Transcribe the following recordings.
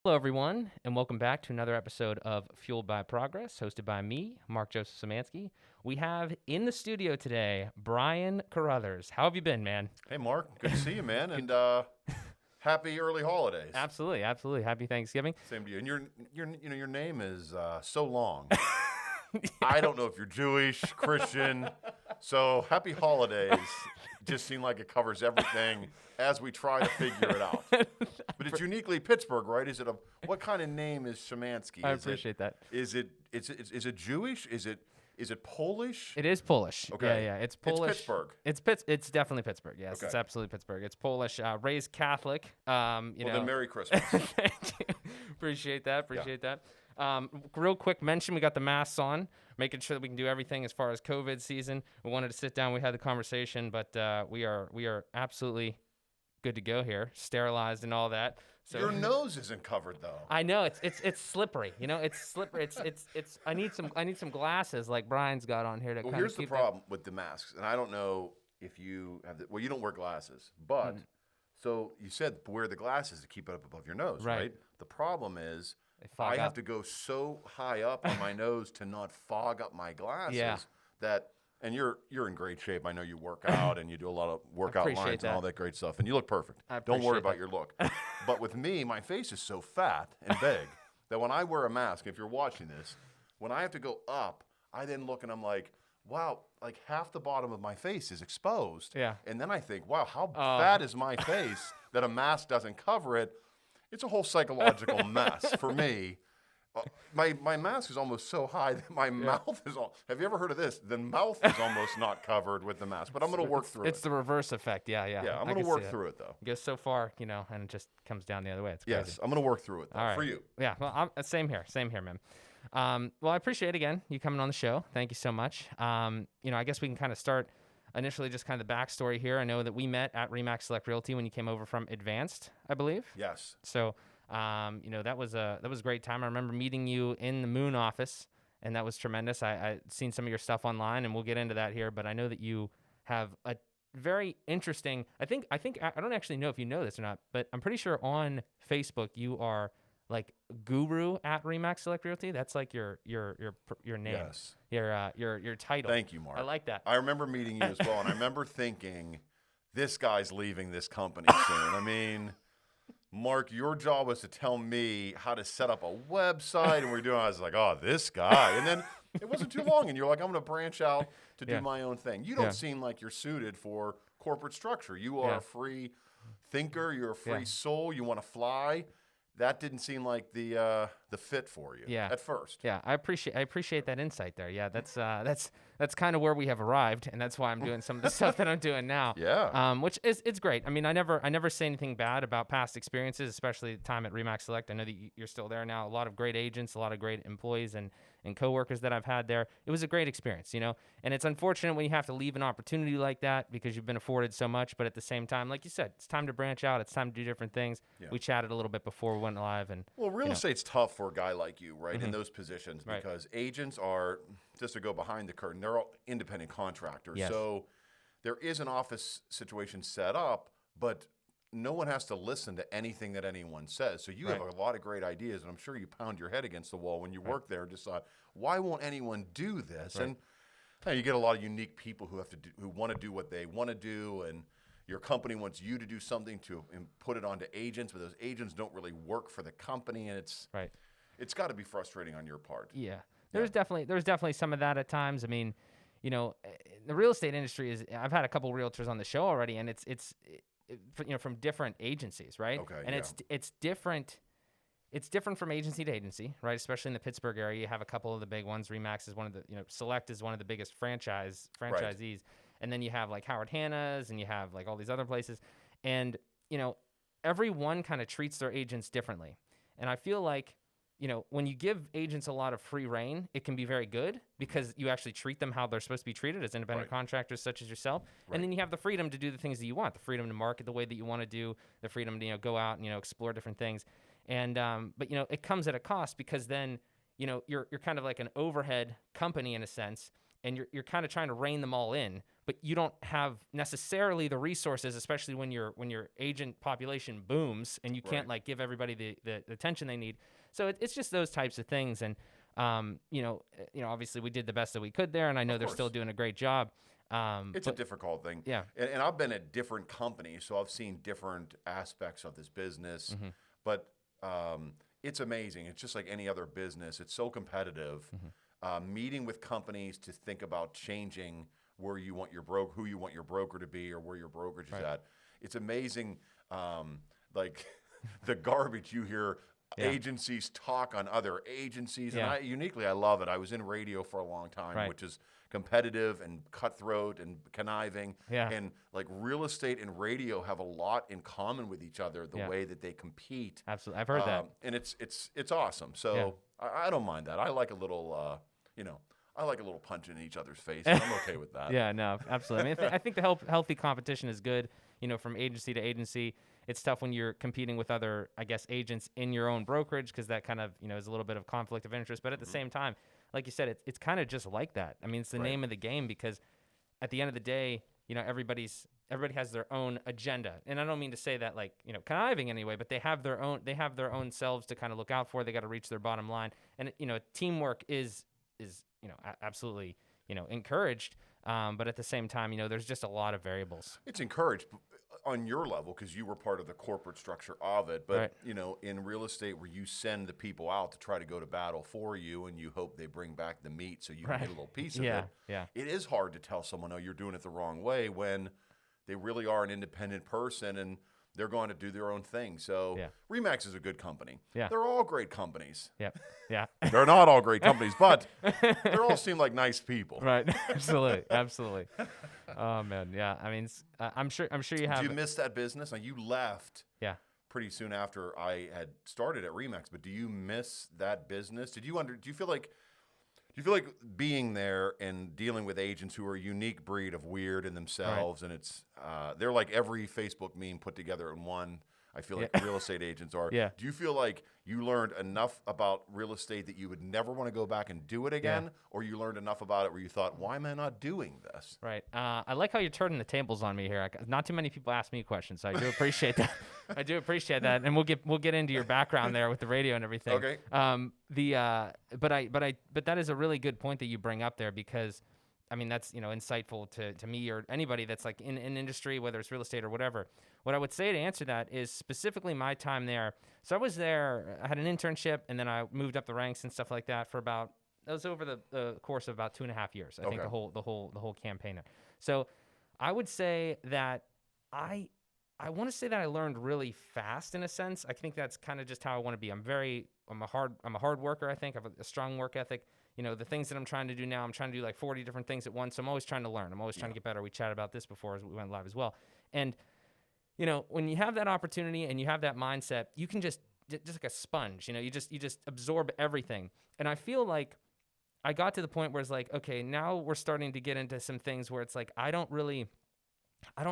Hello, everyone, and welcome back to another episode of Fueled by Progress, hosted by me, Mark Joseph Szymanski. We have in the studio today Brian Carothers. How have you been, man? Hey, Mark. Good to see you, man. And happy early holidays. Absolutely, absolutely. Happy Thanksgiving. Same to you. And your name is so long. I don't know if you're Jewish, Christian. So happy holidays. Just seem like it covers everything as we try to figure it out. But it's uniquely Pittsburgh, right? What kind of name is Szymanski? I appreciate that. Is it Jewish? Is it Polish? It is Polish. Okay. Yeah. It's Polish. It's Pittsburgh. It's definitely Pittsburgh. Yes, Okay. It's absolutely Pittsburgh. It's Polish. Raised Catholic. Then Merry Christmas. Thank you. Appreciate that. Real quick mention: we got the masks on, making sure that we can do everything as far as COVID season. We wanted to sit down. We had the conversation, but we are absolutely good to go here, sterilized and all that. So Your nose isn't covered though. I know it's slippery. You know, it's slippery. It's. I need some glasses like Brian's got on here to. Well, kind here's of the keep problem with the masks, and I don't know if you have. You don't wear glasses, but so you said wear the glasses to keep it up above your nose, Right. right? The problem is They fog I have up. to go so high up on my nose to not fog up my glasses. Yeah. And you're in great shape. I know you work out and you do a lot of workout appreciate lines and all that. that great stuff, and you look perfect. I Don't worry appreciate about that. your look. But with me, my face is so fat and big that when I wear a mask, if you're watching this, when I have to go up, I then look and I'm like, wow, like half the bottom of my face is exposed. Yeah. And then I think, wow, how fat is my face that a mask doesn't cover it? It's a whole psychological mess for me. My mask is almost so high that my mouth is all. Have you ever heard of this? The mouth is almost not covered with the mask, but I'm going to work through It's it. the reverse effect. Yeah. Yeah, I'm I going can to work see that. through it though. It goes so far, and it just comes down the other way. It's crazy. Yes, I'm going to work through it though, All right. for you. Yeah. Well, same here, man. Well, I appreciate again you coming on the show. Thank you so much. I guess we can kind of start initially just kind of the backstory here. I know that we met at Remax Select Realty when you came over from Advanced, I believe. Yes. So, that was a great time. I remember meeting you in the Moon office, and that was tremendous. I seen some of your stuff online, and we'll get into that here. But I know that you have a very interesting. I don't actually know if you know this or not, but I'm pretty sure on Facebook you are like guru at Remax Select Realty. That's like your name. Yes. Your title. Thank you, Mark. I like that. I remember meeting you as well, and I remember thinking, this guy's leaving this company soon. I mean, Mark, your job was to tell me how to set up a website, and I was like, oh, this guy. And then it wasn't too long, and you're like, I'm going to branch out to do my own thing. You don't seem like you're suited for corporate structure. You are a free thinker. You're a free soul. You want to fly. That didn't seem like the fit for you at first. Yeah, I appreciate that insight there. Yeah, that's kind of where we have arrived, and that's why I'm doing some of the stuff that I'm doing now. Yeah. Which is it's great. I mean, I never say anything bad about past experiences, especially the time at Remax Select. I know that you're still there now. A lot of great agents, a lot of great employees and coworkers that I've had there. It was a great experience, And it's unfortunate when you have to leave an opportunity like that because you've been afforded so much. But at the same time, like you said, it's time to branch out. It's time to do different things. Yeah. We chatted a little bit before we went live, and Real estate's tough for a guy like you, right, in those positions Right. because agents are, just to go behind the curtain, they're all independent contractors. Yes. So there is an office situation set up, but no one has to listen to anything that anyone says. So you have a lot of great ideas, and I'm sure you pound your head against the wall when you work there and decide, why won't anyone do this? Right. And you get a lot of unique people who want to do what they want to do, and your company wants you to do something and put it onto agents, but those agents don't really work for the company, and it's got to be frustrating on your part. Yeah. There's definitely some of that at times. I mean, the real estate industry I've had a couple realtors on the show already, and it's from different agencies, right? Okay. And it's different. It's different from agency to agency, right? Especially in the Pittsburgh area, you have a couple of the big ones. Remax is one of the, Select is one of the biggest franchisees, and then you have like Howard Hanna's, and you have like all these other places, and everyone kind of treats their agents differently, and I feel like when you give agents a lot of free reign, it can be very good because you actually treat them how they're supposed to be treated as independent contractors such as yourself. Right. And then you have the freedom to do the things that you want, the freedom to market the way that you want to do, the freedom to, go out and, explore different things. And, but, it comes at a cost because then, you're kind of like an overhead company in a sense, and you're kind of trying to rein them all in, but but you don't have necessarily the resources, especially when your agent population booms and you can't like give everybody the attention they need. So it's just those types of things. And obviously we did the best that we could there, and I know they're still doing a great job. It's a difficult thing. Yeah. And I've been at different companies, so I've seen different aspects of this business. But it's amazing. It's just like any other business. It's so competitive. Meeting with companies to think about changing where you want your who you want your broker to be, or where your brokerage is at. It's amazing, like the garbage you hear agencies talk on other agencies. And I love it. I was in radio for a long time, which is competitive and cutthroat and conniving. And like real estate and radio have a lot in common with each other, the way that they compete. Absolutely. I've heard that. And it's awesome. So I don't mind that. I like a little, I like a little punch in each other's face. And I'm okay with that. Yeah, no, absolutely. I mean, I think the healthy competition is good, from agency to agency. It's tough when you're competing with other, I guess, agents in your own brokerage, because that kind of, is a little bit of conflict of interest. But at the same time, like you said, it's kind of just like that. I mean, it's the name of the game, because at the end of the day, everybody has their own agenda. And I don't mean to say that like, conniving anyway, but they have their own selves to kind of look out for. They got to reach their bottom line. And, teamwork is absolutely, encouraged. But at the same time, there's just a lot of variables. It's encouraged on your level because you were part of the corporate structure of it. But, in real estate where you send the people out to try to go to battle for you and you hope they bring back the meat so you can get a little piece of it. Yeah. It is hard to tell someone, oh, you're doing it the wrong way, when they really are an independent person and they're going to do their own thing. So RE/MAX is a good company. Yeah. They're all great companies. Yeah. They're not all great companies, but they all seem like nice people. Right. Absolutely. Oh man. Yeah. I mean, I'm sure you have. Do you miss that business? Now you left. Yeah. Pretty soon after I had started at RE/MAX, but do you miss that business? Do you feel like being there and dealing with agents who are a unique breed of weird in themselves, and it's they're like every Facebook meme put together in one? I feel like real estate agents are. Yeah. Do you feel like you learned enough about real estate that you would never want to go back and do it again, or you learned enough about it where you thought, why am I not doing this? Right. I like how you're turning the tables on me here. Not too many people ask me questions, so I do appreciate that. I do appreciate that, and we'll get into your background there with the radio and everything. Okay. But that is a really good point that you bring up there, because I mean, that's, insightful to me or anybody that's like in industry, whether it's real estate or whatever. What I would say to answer that is specifically my time there. So I was there, I had an internship, and then I moved up the ranks and stuff like that for that was over the course of about 2.5 years. I think the whole campaign there. So I would say that I want to say that I learned really fast in a sense. I think that's kind of just how I want to be. I'm a hard worker. I think I have a strong work ethic. The things that I'm trying to do now, I'm trying to do like 40 different things at once. So I'm always trying to learn. I'm always trying to get better. We chatted about this before as we went live as well. And, when you have that opportunity and you have that mindset, you can just like a sponge, you just absorb everything. And I feel like I got to the point where it's like, okay, now we're starting to get into some things where it's like, I don't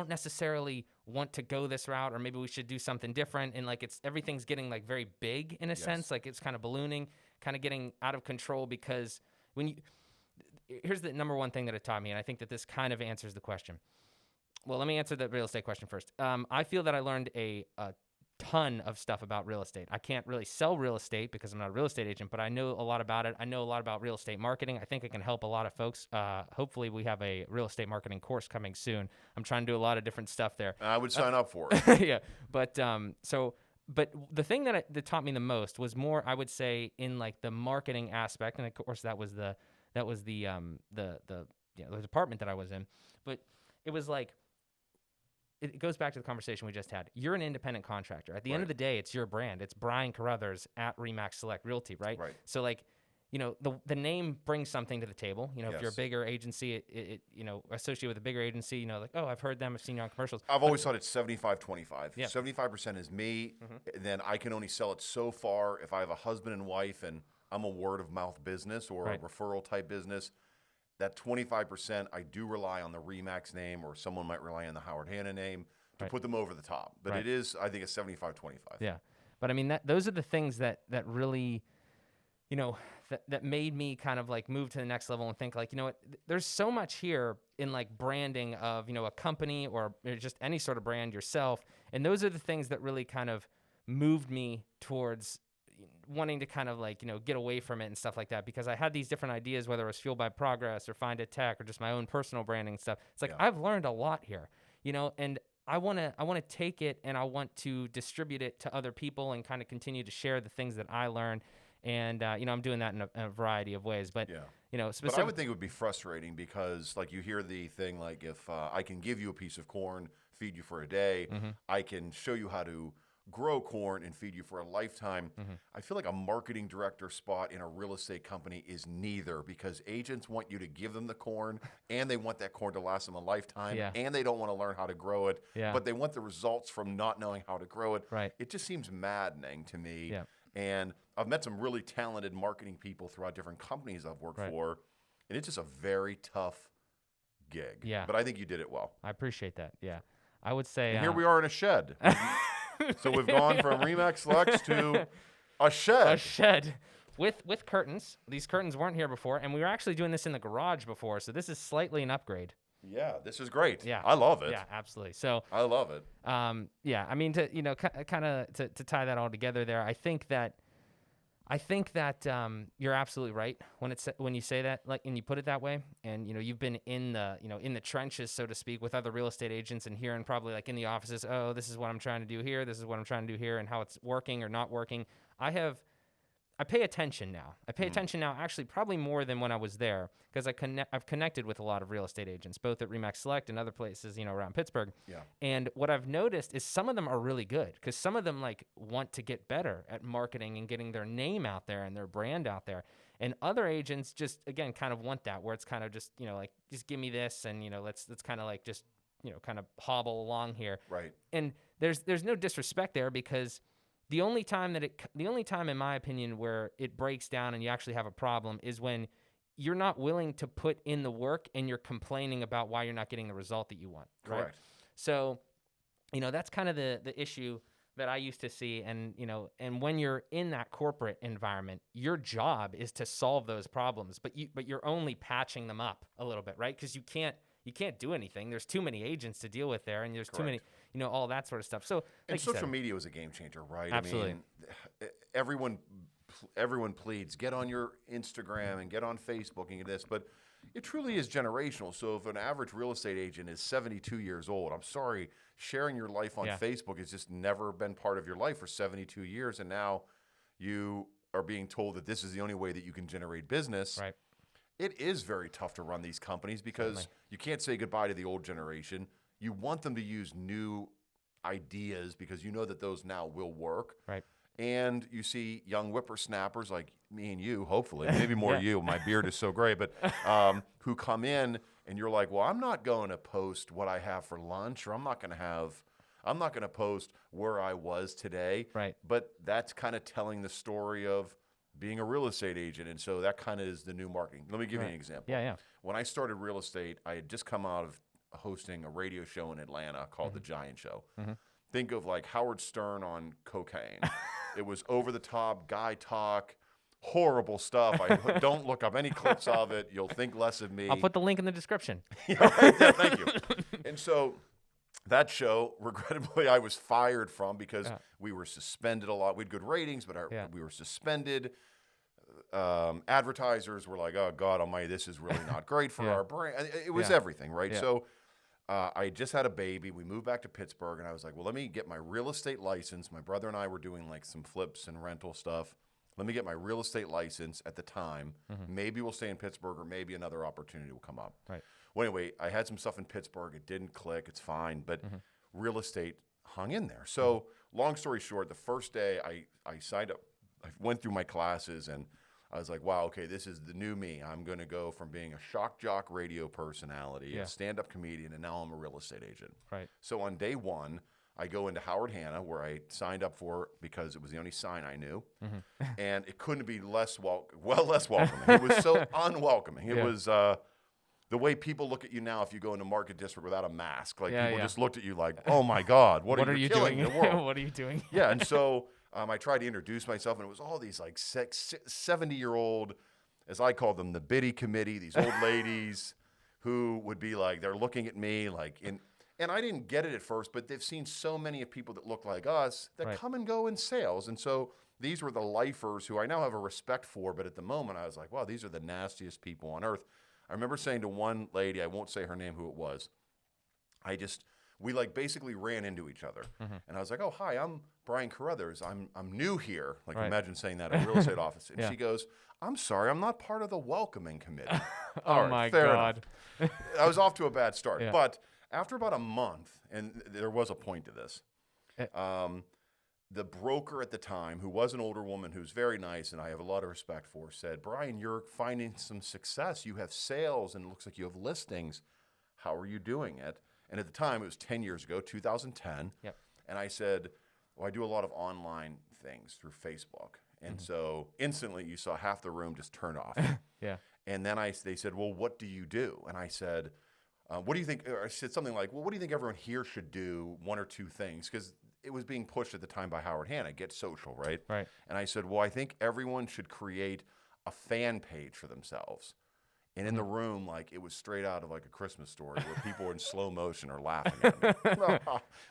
necessarily want to go this route, or maybe we should do something different. And like, everything's getting like very big in a sense, like it's kind of ballooning, kind of getting out of control, because here's the number one thing that it taught me. And I think that this kind of answers the question. Well, let me answer the real estate question first. I feel that I learned a ton of stuff about real estate. I can't really sell real estate because I'm not a real estate agent, but I know a lot about it. I know a lot about real estate marketing. I think it can help a lot of folks. Hopefully we have a real estate marketing course coming soon. I'm trying to do a lot of different stuff there. I would sign up for it. Yeah. But the thing that taught me the most was more, I would say, in like the marketing aspect. And of course that was the department that I was in, but it was like, it goes back to the conversation we just had. You're an independent contractor. At the end of the day, it's your brand. It's Brian Carothers at RE/MAX Select Realty, right? Right. So like, the name brings something to the table. If you're a bigger agency, it associated with a bigger agency, like, oh, I've heard them, I've seen you on commercials. I've always thought it's 75-25. Yeah. 75% is me, and then I can only sell it so far if I have a husband and wife and I'm a word of mouth business or a referral type business. That 25%, I do rely on the RE/MAX name, or someone might rely on the Howard Hanna name to put them over the top. But it is, I think, it's 75-25. Yeah. But I mean, those are the things that really, that made me kind of like move to the next level and think like, what, there's so much here in like branding of, a company or just any sort of brand yourself. And those are the things that really kind of moved me towards wanting to kind of like, get away from it and stuff like that, because I had these different ideas, whether it was Fueled by Progress or Find It Tech or just my own personal branding stuff. It's like, I've learned a lot here, and I want to take it and I want to distribute it to other people and kind of continue to share the things that I learned. And, I'm doing that in a variety of ways, but, But I would think it would be frustrating because like you hear the thing, like if I can give you a piece of corn, feed you for a day, I can show you how to grow corn and feed you for a lifetime. I feel like a marketing director spot in a real estate company is neither, because agents want you to give them the corn and they want that corn to last them a lifetime, and they don't want to learn how to grow it, but they want the results from not knowing how to grow it. Right. It just seems maddening to me. Yeah. And I've met some really talented marketing people throughout different companies I've worked for, and it's just a very tough gig. Yeah. But I think you did it well. I appreciate that. Yeah. I would say. And here we are in a shed. So we've gone from Remax Lux to a shed. A shed with curtains. These curtains weren't here before, and we were actually doing this in the garage before, so this is slightly an upgrade. Yeah, this is great. Yeah, I love it. Yeah, absolutely. So I love it. yeah, I mean, to kind of to tie that all together there, I think that you're absolutely right when you say that, like, and you put it that way, and you've been in the in the trenches, so to speak, with other real estate agents and hearing probably like in the offices, oh, this is what I'm trying to do here, this is what I'm trying to do here, and how it's working or not working. I pay attention now. I pay attention now, actually, probably more than when I was there, because I've connected with a lot of real estate agents, both at Remax Select and other places, around Pittsburgh. Yeah. And what I've noticed is some of them are really good, because some of them like want to get better at marketing and getting their name out there and their brand out there. And other agents just, again, kind of want that, where it's kind of just, like, just give me this, and let's kind of like just, kind of hobble along here. Right. And there's no disrespect there, because the only time in my opinion where it breaks down and you actually have a problem is when you're not willing to put in the work and you're complaining about why you're not getting the result that you want. Right? Correct. So, that's kind of the issue that I used to see. And, and when you're in that corporate environment, your job is to solve those problems, but you're only patching them up a little bit, right? Because you can't do anything. There's too many agents to deal with there, and there's too many, all that sort of stuff. So, and social media was a game changer, right? Absolutely. I mean, everyone pleads, get on your Instagram and get on Facebook and get this, but it truly is generational. So if an average real estate agent is 72 years old, I'm sorry, sharing your life on Facebook has just never been part of your life for 72 years, and now you are being told that this is the only way that you can generate business. Right. It is very tough to run these companies because you can't say goodbye to the old generation. You want them to use new ideas because you know that those now will work. Right. And you see young whippersnappers like me and you, hopefully, maybe more you. My beard is so gray, but who come in and you're like, well, I'm not going to post what I have for lunch, or I'm not going to post where I was today. Right. But that's kind of telling the story of being a real estate agent. And so that kind of is the new marketing. Let me give you an example. Yeah. When I started real estate, I had just come out of hosting a radio show in Atlanta called The Giant Show. Think of like Howard Stern on cocaine. It was over the top, guy talk, horrible stuff. Don't look up any clips of it. You'll think less of me. I'll put the link in the description. Yeah, thank you. And so that show, regrettably, I was fired from because we were suspended a lot. We had good ratings, but we were suspended. Advertisers were like, oh, God almighty, this is really not great for our brand. It was everything, right? Yeah. So I just had a baby. We moved back to Pittsburgh, and I was like, well, let me get my real estate license. My brother and I were doing like some flips and rental stuff. Let me get my real estate license at the time. Maybe we'll stay in Pittsburgh, or maybe another opportunity will come up. Right. Well, anyway, I had some stuff in Pittsburgh. It didn't click. It's fine. But real estate hung in there. So long story short, the first day I signed up, I went through my classes, and I was like, wow, okay, this is the new me. I'm going to go from being a shock jock radio personality, a stand-up comedian, and now I'm a real estate agent. Right. So on day one, I go into Howard Hanna, where I signed up for because it was the only sign I knew. And it couldn't be less welcoming. It was so unwelcoming. It was the way people look at you now if you go into Market District without a mask. Like people just looked at you like, oh my God, what are you doing? killing the world? What are you doing? Yeah, and so I tried to introduce myself, and it was all these like 70-year-old, as I call them, the biddy committee, these old ladies who would be like, they're looking at me like and I didn't get it at first, but they've seen so many of people that look like us that come and go in sales. And so these were the lifers who I now have a respect for, but at the moment I was like, wow, these are the nastiest people on earth. I remember saying to one lady, I won't say her name, who it was, we like basically ran into each other. And I was like, oh, hi, I'm Brian Carothers. I'm new here. Like imagine saying that at a real estate office. And she goes, I'm sorry, I'm not part of the welcoming committee. Oh my God. I was off to a bad start. But after about a month, and there was a point to this, the broker at the time, who was an older woman who's very nice and I have a lot of respect for, said, Brian, you're finding some success. You have sales and it looks like you have listings. How are you doing it? And at the time, it was 10 years ago, 2010. Yep. And I said, well, I do a lot of online things through Facebook. And so instantly you saw half the room just turn off. And then they said, well, what do you do? And I said, what do you think? Or I said something like, well, what do you think everyone here should do? One or two things. Because it was being pushed at the time by Howard Hanna, Get Social, right? Right. And I said, well, I think everyone should create a fan page for themselves. And in the room, like, it was straight out of like a Christmas Story where people were in slow motion or laughing at me.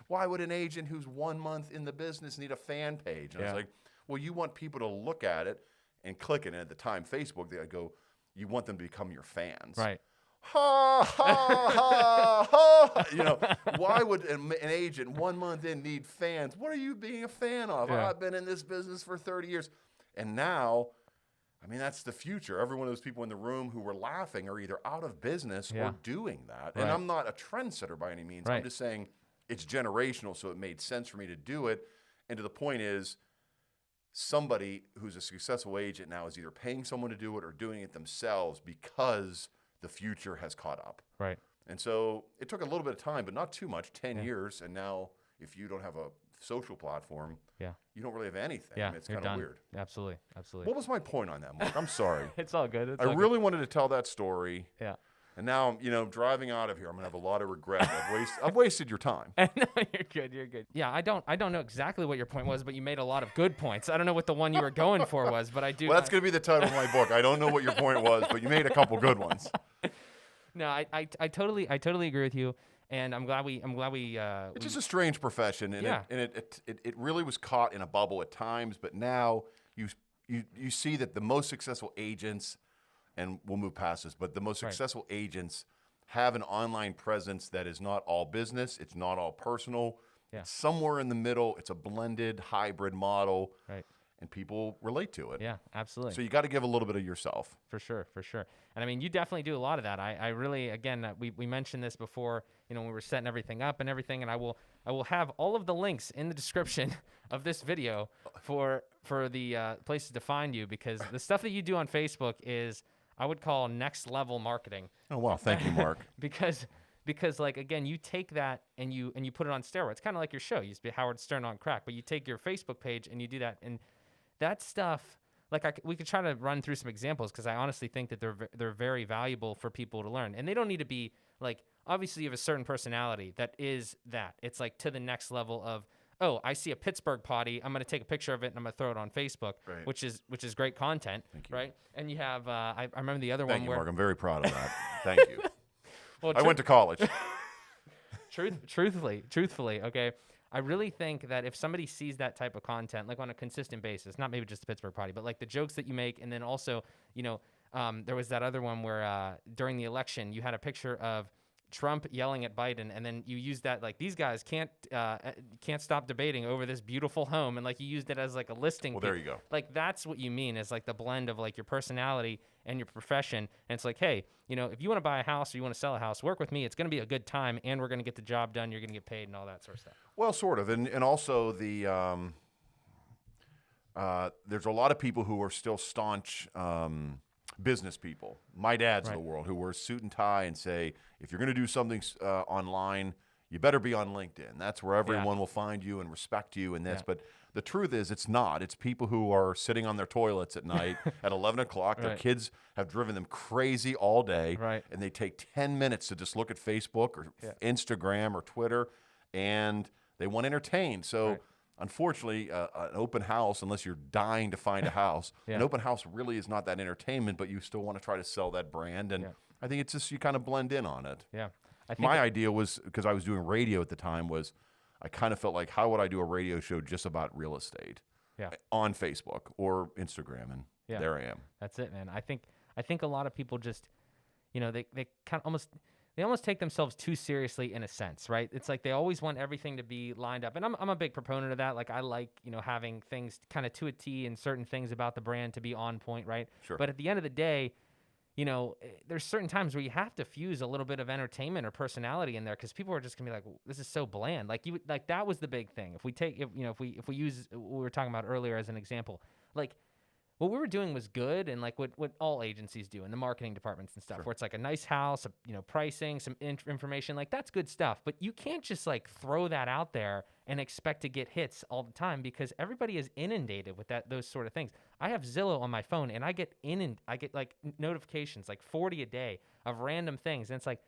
Why would an agent who's 1 month in the business need a fan page? And I was like, well, you want people to look at it and click it. And at the time, Facebook, they go, you want them to become your fans. Right. Ha, ha, ha, ha. You know, why would an agent 1 month in need fans? What are you being a fan of? I've been in this business for 30 years. And now, I mean, that's the future. Every one of those people in the room who were laughing are either out of business or doing that. And I'm not a trendsetter by any means. I'm just saying it's generational, so it made sense for me to do it. And to the point is, somebody who's a successful agent now is either paying someone to do it or doing it themselves because the future has caught up. Right. And so it took a little bit of time, but not too much, 10 years. And now if you don't have a social platform, you don't really have anything. Yeah, I mean, it's kind of weird. Absolutely. Absolutely. What was my point on that, Mark? I'm sorry. It's all good. I really wanted to tell that story. Yeah. And now, you know, driving out of here, I'm going to have a lot of regret. I've wasted your time. No, you're good. You're good. Yeah, I don't know exactly what your point was, but you made a lot of good points. I don't know what the one you were going for was, but I do. Well, that's going to be the title of my book. I don't know what your point was, but you made a couple good ones. No, I totally agree with you, and I'm glad we. It's just a strange profession, and it really was caught in a bubble at times. But now you see that the most successful agents, and we'll move past this, but the most successful agents have an online presence that is not all business, it's not all personal. It's somewhere in the middle. It's a blended hybrid model. Right. And people relate to it. Yeah, absolutely. So you got to give a little bit of yourself. For sure. And I mean, you definitely do a lot of that. I really, again, we mentioned this before, you know, when we were setting everything up and everything, and I will have all of the links in the description of this video for the places to find you, because the stuff that you do on Facebook is, I would call, next level marketing. Oh, wow. Thank you, Mark. because like, again, you take that and you put it on steroids, kind of like your show. You used to be Howard Stern on crack, but you take your Facebook page and you do that, and that stuff, like we could try to run through some examples, because I honestly think that they're very valuable for people to learn. And they don't need to be like, obviously you have a certain personality that is that. It's like to the next level of, oh, I see a Pittsburgh potty, I'm going to take a picture of it and I'm going to throw it on Facebook, which is great content, right? And you have, I remember the other one where... Thank you, Mark. I'm very proud of that. Thank you. Well, I went to college. Truthfully, okay? I really think that if somebody sees that type of content, like on a consistent basis, not maybe just the Pittsburgh potty, but like the jokes that you make, and then also, you know, there was that other one where during the election, you had a picture of Trump yelling at Biden, and then you used that, like, these guys can't stop debating over this beautiful home, and like you used it as like a listing. Well, there you go. Like, that's what you mean, is like the blend of like your personality and your profession. And it's like, hey, you know, if you want to buy a house or you want to sell a house, work with me. It's going to be a good time, and we're going to get the job done. You're going to get paid and all that sort of stuff. Well, sort of, and also the there's a lot of people who are still staunch business people, my dads of the world, who wear a suit and tie and say, if you're going to do something online, you better be on LinkedIn. That's where everyone will find you and respect you and this. But the truth is, it's not. It's people who are sitting on their toilets at night at 11 o'clock. Their kids have driven them crazy all day, and they take 10 minutes to just look at Facebook or Instagram or Twitter, and they want to entertain. So unfortunately, an open house, unless you're dying to find a house, an open house really is not that entertainment, but you still want to try to sell that brand. And I think it's just you kind of blend in on it. Yeah. My idea was, because I was doing radio at the time, was I kind of felt like, how would I do a radio show just about real estate on Facebook or Instagram? And there I am. That's it, man. I think a lot of people just, they kind of almost take themselves too seriously in a sense, right? It's like they always want everything to be lined up. And I'm a big proponent of that. Like I like, having things kind of to a T and certain things about the brand to be on point, right? Sure. But at the end of the day, there's certain times where you have to fuse a little bit of entertainment or personality in there, because people are just gonna be like, this is so bland. Like that was the big thing. If we use what we were talking about earlier as an example, like what we were doing was good, and like what all agencies do in the marketing departments and stuff, where it's like a nice house, pricing, some information, like that's good stuff. But you can't just like throw that out there and expect to get hits all the time, because everybody is inundated with those sort of things. I have Zillow on my phone, and I get like notifications, like 40 a day of random things, and it's like,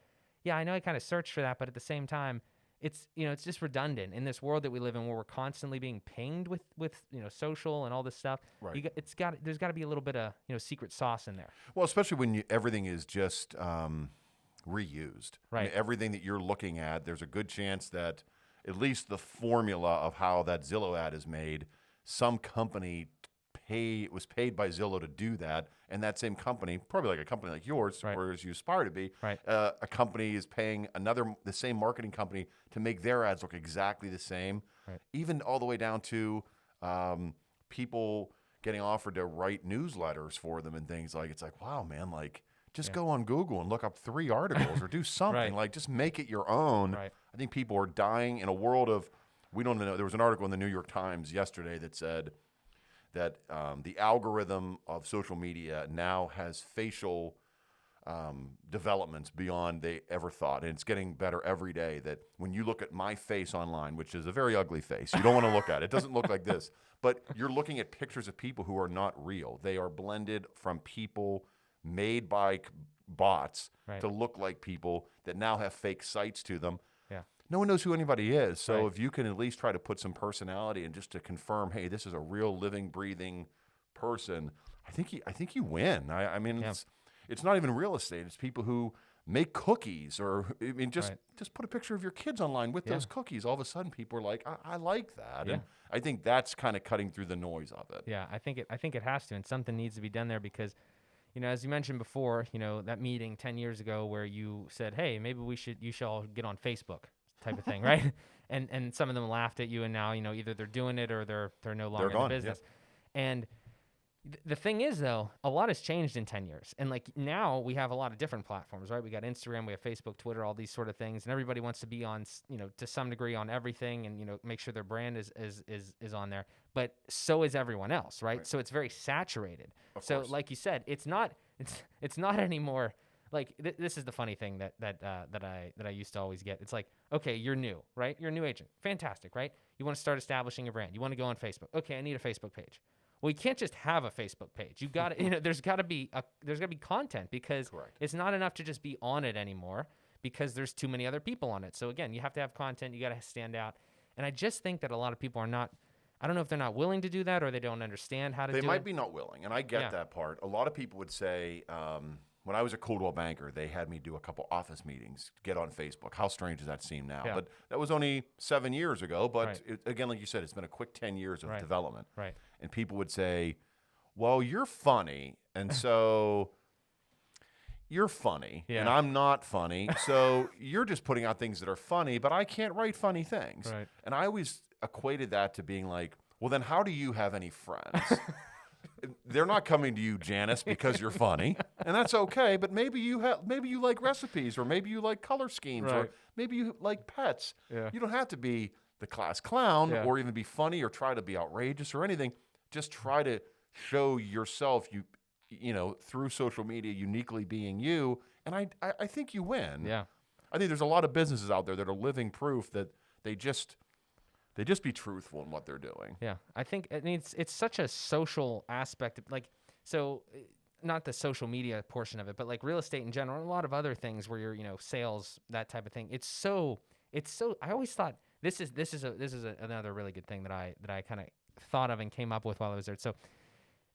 yeah, I know I kind of searched for that, but at the same time, it's it's just redundant in this world that we live in, where we're constantly being pinged with social and all this stuff. Right. There's got to be a little bit of secret sauce in there. Well, especially when everything is just reused. Right. I mean, everything that you're looking at, there's a good chance that at least the formula of how that Zillow ad is made, some company was paid by Zillow to do that, and that same company, probably like a company like yours, or as you aspire to be, a company is paying the same marketing company to make their ads look exactly the same, even all the way down to people getting offered to write newsletters for them and things. Like, it's like, wow, man, like just go on Google and look up 3 articles or do something. Like, just make it your own. I think people are dying in a world of, we don't know. There was an article in the New York Times yesterday that said that the algorithm of social media now has facial developments beyond they ever thought. And it's getting better every day, that when you look at my face online, which is a very ugly face, you don't want to look at it. It doesn't look like this. But you're looking at pictures of people who are not real. They are blended from people made by bots to look like people that now have fake sites to them. No one knows who anybody is. So if you can at least try to put some personality and just to confirm, hey, this is a real living, breathing person, I think you win. I mean, it's not even real estate. It's people who make cookies, or I mean, just put a picture of your kids online with those cookies. All of a sudden, people are like, I like that. And I think that's kind of cutting through the noise of it. Yeah, I think it has to, and something needs to be done there, because as you mentioned before, that meeting 10 years ago where you said, hey, maybe you should all get on Facebook, type of thing, right? And some of them laughed at you, and now either they're doing it or they're no longer in the business. And the thing is, though, a lot has changed in 10 years, and like now we have a lot of different platforms, right? We got Instagram, we have Facebook, Twitter, all these sort of things, and everybody wants to be on, to some degree on everything, and make sure their brand is on there. But so is everyone else, right? So it's very saturated. Of so course. like you said, it's not anymore. Like this is the funny thing that I used to always get. It's like, okay, you're new, right? You're a new agent. Fantastic, right? You want to start establishing a brand. You want to go on Facebook. Okay, I need a Facebook page. Well, you can't just have a Facebook page. You got to, there's got to be content, because it's not enough to just be on it anymore, because there's too many other people on it. So again, you have to have content. You got to stand out. And I just think that a lot of people are not. I don't know if they're not willing to do that, or they don't understand how to do it. They might be not willing, and I get that part. A lot of people would say, when I was a Coldwell banker, they had me do a couple office meetings, get on Facebook. How strange does that seem now? But that was only 7 years ago. But again, like you said, it's been a quick 10 years of development. And people would say, well, you're funny, and so you're funny, and I'm not funny. So you're just putting out things that are funny, but I can't write funny things. And I always equated that to being like, well, then how do you have any friends? They're not coming to you, Janice, because you're funny, and that's okay. But maybe you like recipes, or maybe you like color schemes, or maybe you like pets. You don't have to be the class clown, or even be funny, or try to be outrageous or anything. Just try to show yourself, through social media, uniquely being you, and I think you win. I think there's a lot of businesses out there that are living proof that they just be truthful in what they're doing. Yeah, I think it's such a social aspect. So not the social media portion of it, but like real estate in general, and a lot of other things where you're, sales, that type of thing. It's so. I always thought another really good thing that I kind of thought of and came up with while I was there. So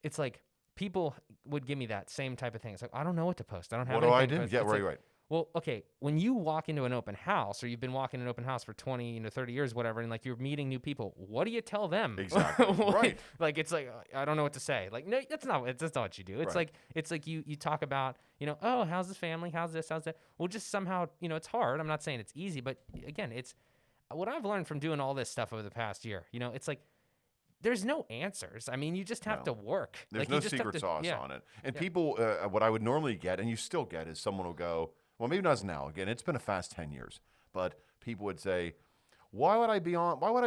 it's like people would give me that same type of thing. It's like, I don't know what to post. I don't have What do I anything do? to post. Yeah, It's right, like, right. well, okay, when you walk into an open house, or you've been walking an open house for 20, 30 years, whatever, and like you're meeting new people, what do you tell them? Exactly. Right. Like it's like, I don't know what to say. Like, no, that's not what you do. It's Right. like you talk about, oh, how's the family? How's this? How's that? Well, just somehow, it's hard. I'm not saying it's easy, but again, it's what I've learned from doing all this stuff over the past year. It's like there's no answers. I mean, you just have to work. There's like, no you just secret sauce yeah. on it. And people, what I would normally get, and you still get, is someone will go, well, maybe not as now. Again, it's been a fast 10 years. But people would say, why would I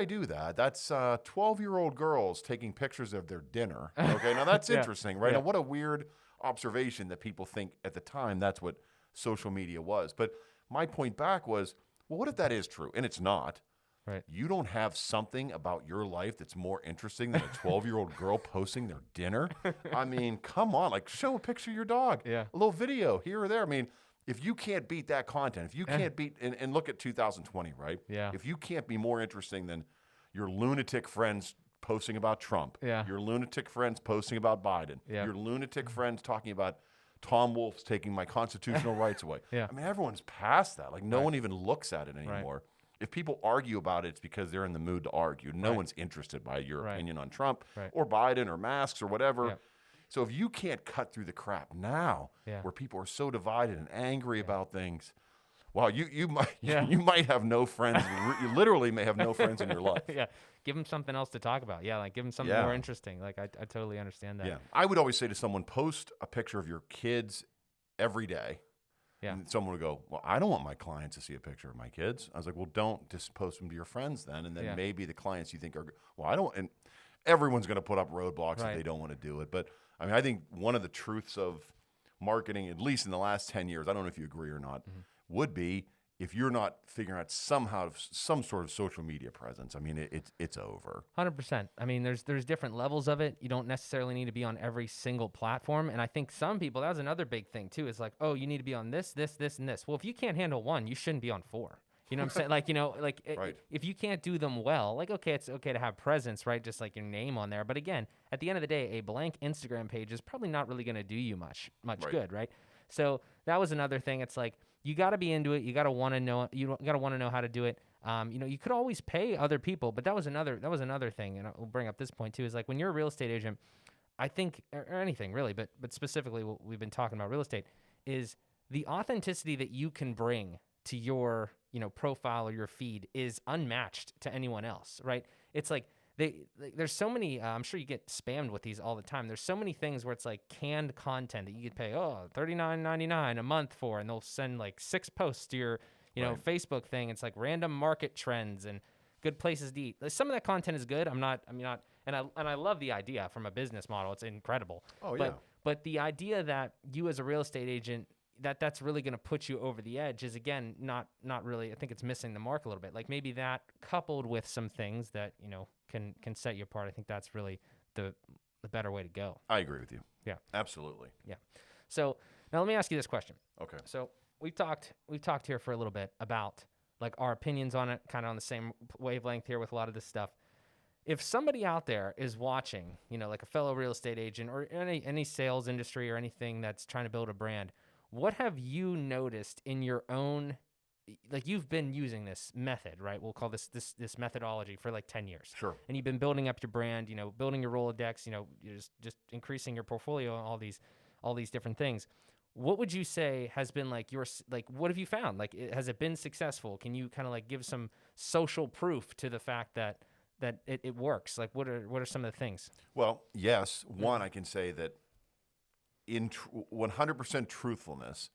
do that? That's 12-year-old girls taking pictures of their dinner. Okay, now that's interesting, right? Yeah. Now, what a weird observation that people think at the time that's what social media was. But my point back was, well, what if that is true? And it's not. Right. You don't have something about your life that's more interesting than a 12-year-old girl posting their dinner? I mean, come on. Like, show a picture of your dog. Yeah. A little video here or there. I mean, if you can't beat that content, if you can't beat, and look at 2020, right? Yeah. If you can't be more interesting than your lunatic friends posting about Trump, Yeah. your lunatic friends posting about Biden, Yeah. your lunatic friends talking about Tom Wolf's taking my constitutional rights away. Yeah. I mean, everyone's past that. Like, no one even looks at it anymore. If people argue about it, it's because they're in the mood to argue. No one's interested by your opinion on Trump or Biden or masks or whatever. Yeah. So if you can't cut through the crap now, where people are so divided and angry about things, wow, you might have no friends. You literally may have no friends in your life. Yeah. Give them something else to talk about. Yeah, like give them something more interesting. Like I totally understand that. Yeah. I would always say to someone, post a picture of your kids every day. Yeah. And someone would go, well, I don't want my clients to see a picture of my kids. I was like, well, don't just post them to your friends then. And then maybe the clients you think are, well, I don't, and everyone's going to put up roadblocks if they don't want to do it. But I mean, I think one of the truths of marketing, at least in the last 10 years, I don't know if you agree or not, would be if you're not figuring out somehow some sort of social media presence, I mean, it's over. 100%. I mean, there's different levels of it. You don't necessarily need to be on every single platform. And I think some people, that was another big thing too, is like, oh, you need to be on this, this, this, and this. Well, if you can't handle one, you shouldn't be on 4. You know what I'm saying? If you can't do them well, like, okay, it's okay to have presence, right? Just like your name on there. But again, at the end of the day, a blank Instagram page is probably not really going to do you much good, right? So that was another thing. It's like, you got to be into it. You got to want to know. You got to want to know how to do it. You could always pay other people, but that was another thing. And I'll bring up this point too. Is like when you're a real estate agent, I think, or anything really, but specifically what we've been talking about real estate is the authenticity that you can bring to your profile or your feed is unmatched to anyone else, right? It's like there's so many. I'm sure you get spammed with these all the time. There's so many things where it's like canned content that you could pay $39.99 a month for, and they'll send like 6 posts to your Facebook thing. It's like random market trends and good places to eat. Some of that content is good. And I love the idea from a business model. It's incredible. Oh yeah. But the idea that you as a real estate agent that's really going to put you over the edge is, again, not really. I think it's missing the mark a little bit. Like maybe that coupled with some things that can set you apart. I think that's really the better way to go. I agree with you. Yeah, absolutely. Yeah. So now let me ask you this question. Okay. So we've talked here for a little bit about like our opinions on it, kind of on the same wavelength here with a lot of this stuff. If somebody out there is watching, like a fellow real estate agent or any sales industry or anything that's trying to build a brand, what have you noticed in your own, like you've been using this method, right? We'll call this methodology for like 10 years. Sure. And you've been building up your brand, building your Rolodex, you're just increasing your portfolio and all these different things. What would you say has been like what have you found? Like, has it been successful? Can you kind of like give some social proof to the fact that it works? Like, what are some of the things? Well, yes. One, I can say that in 100% truthfulness,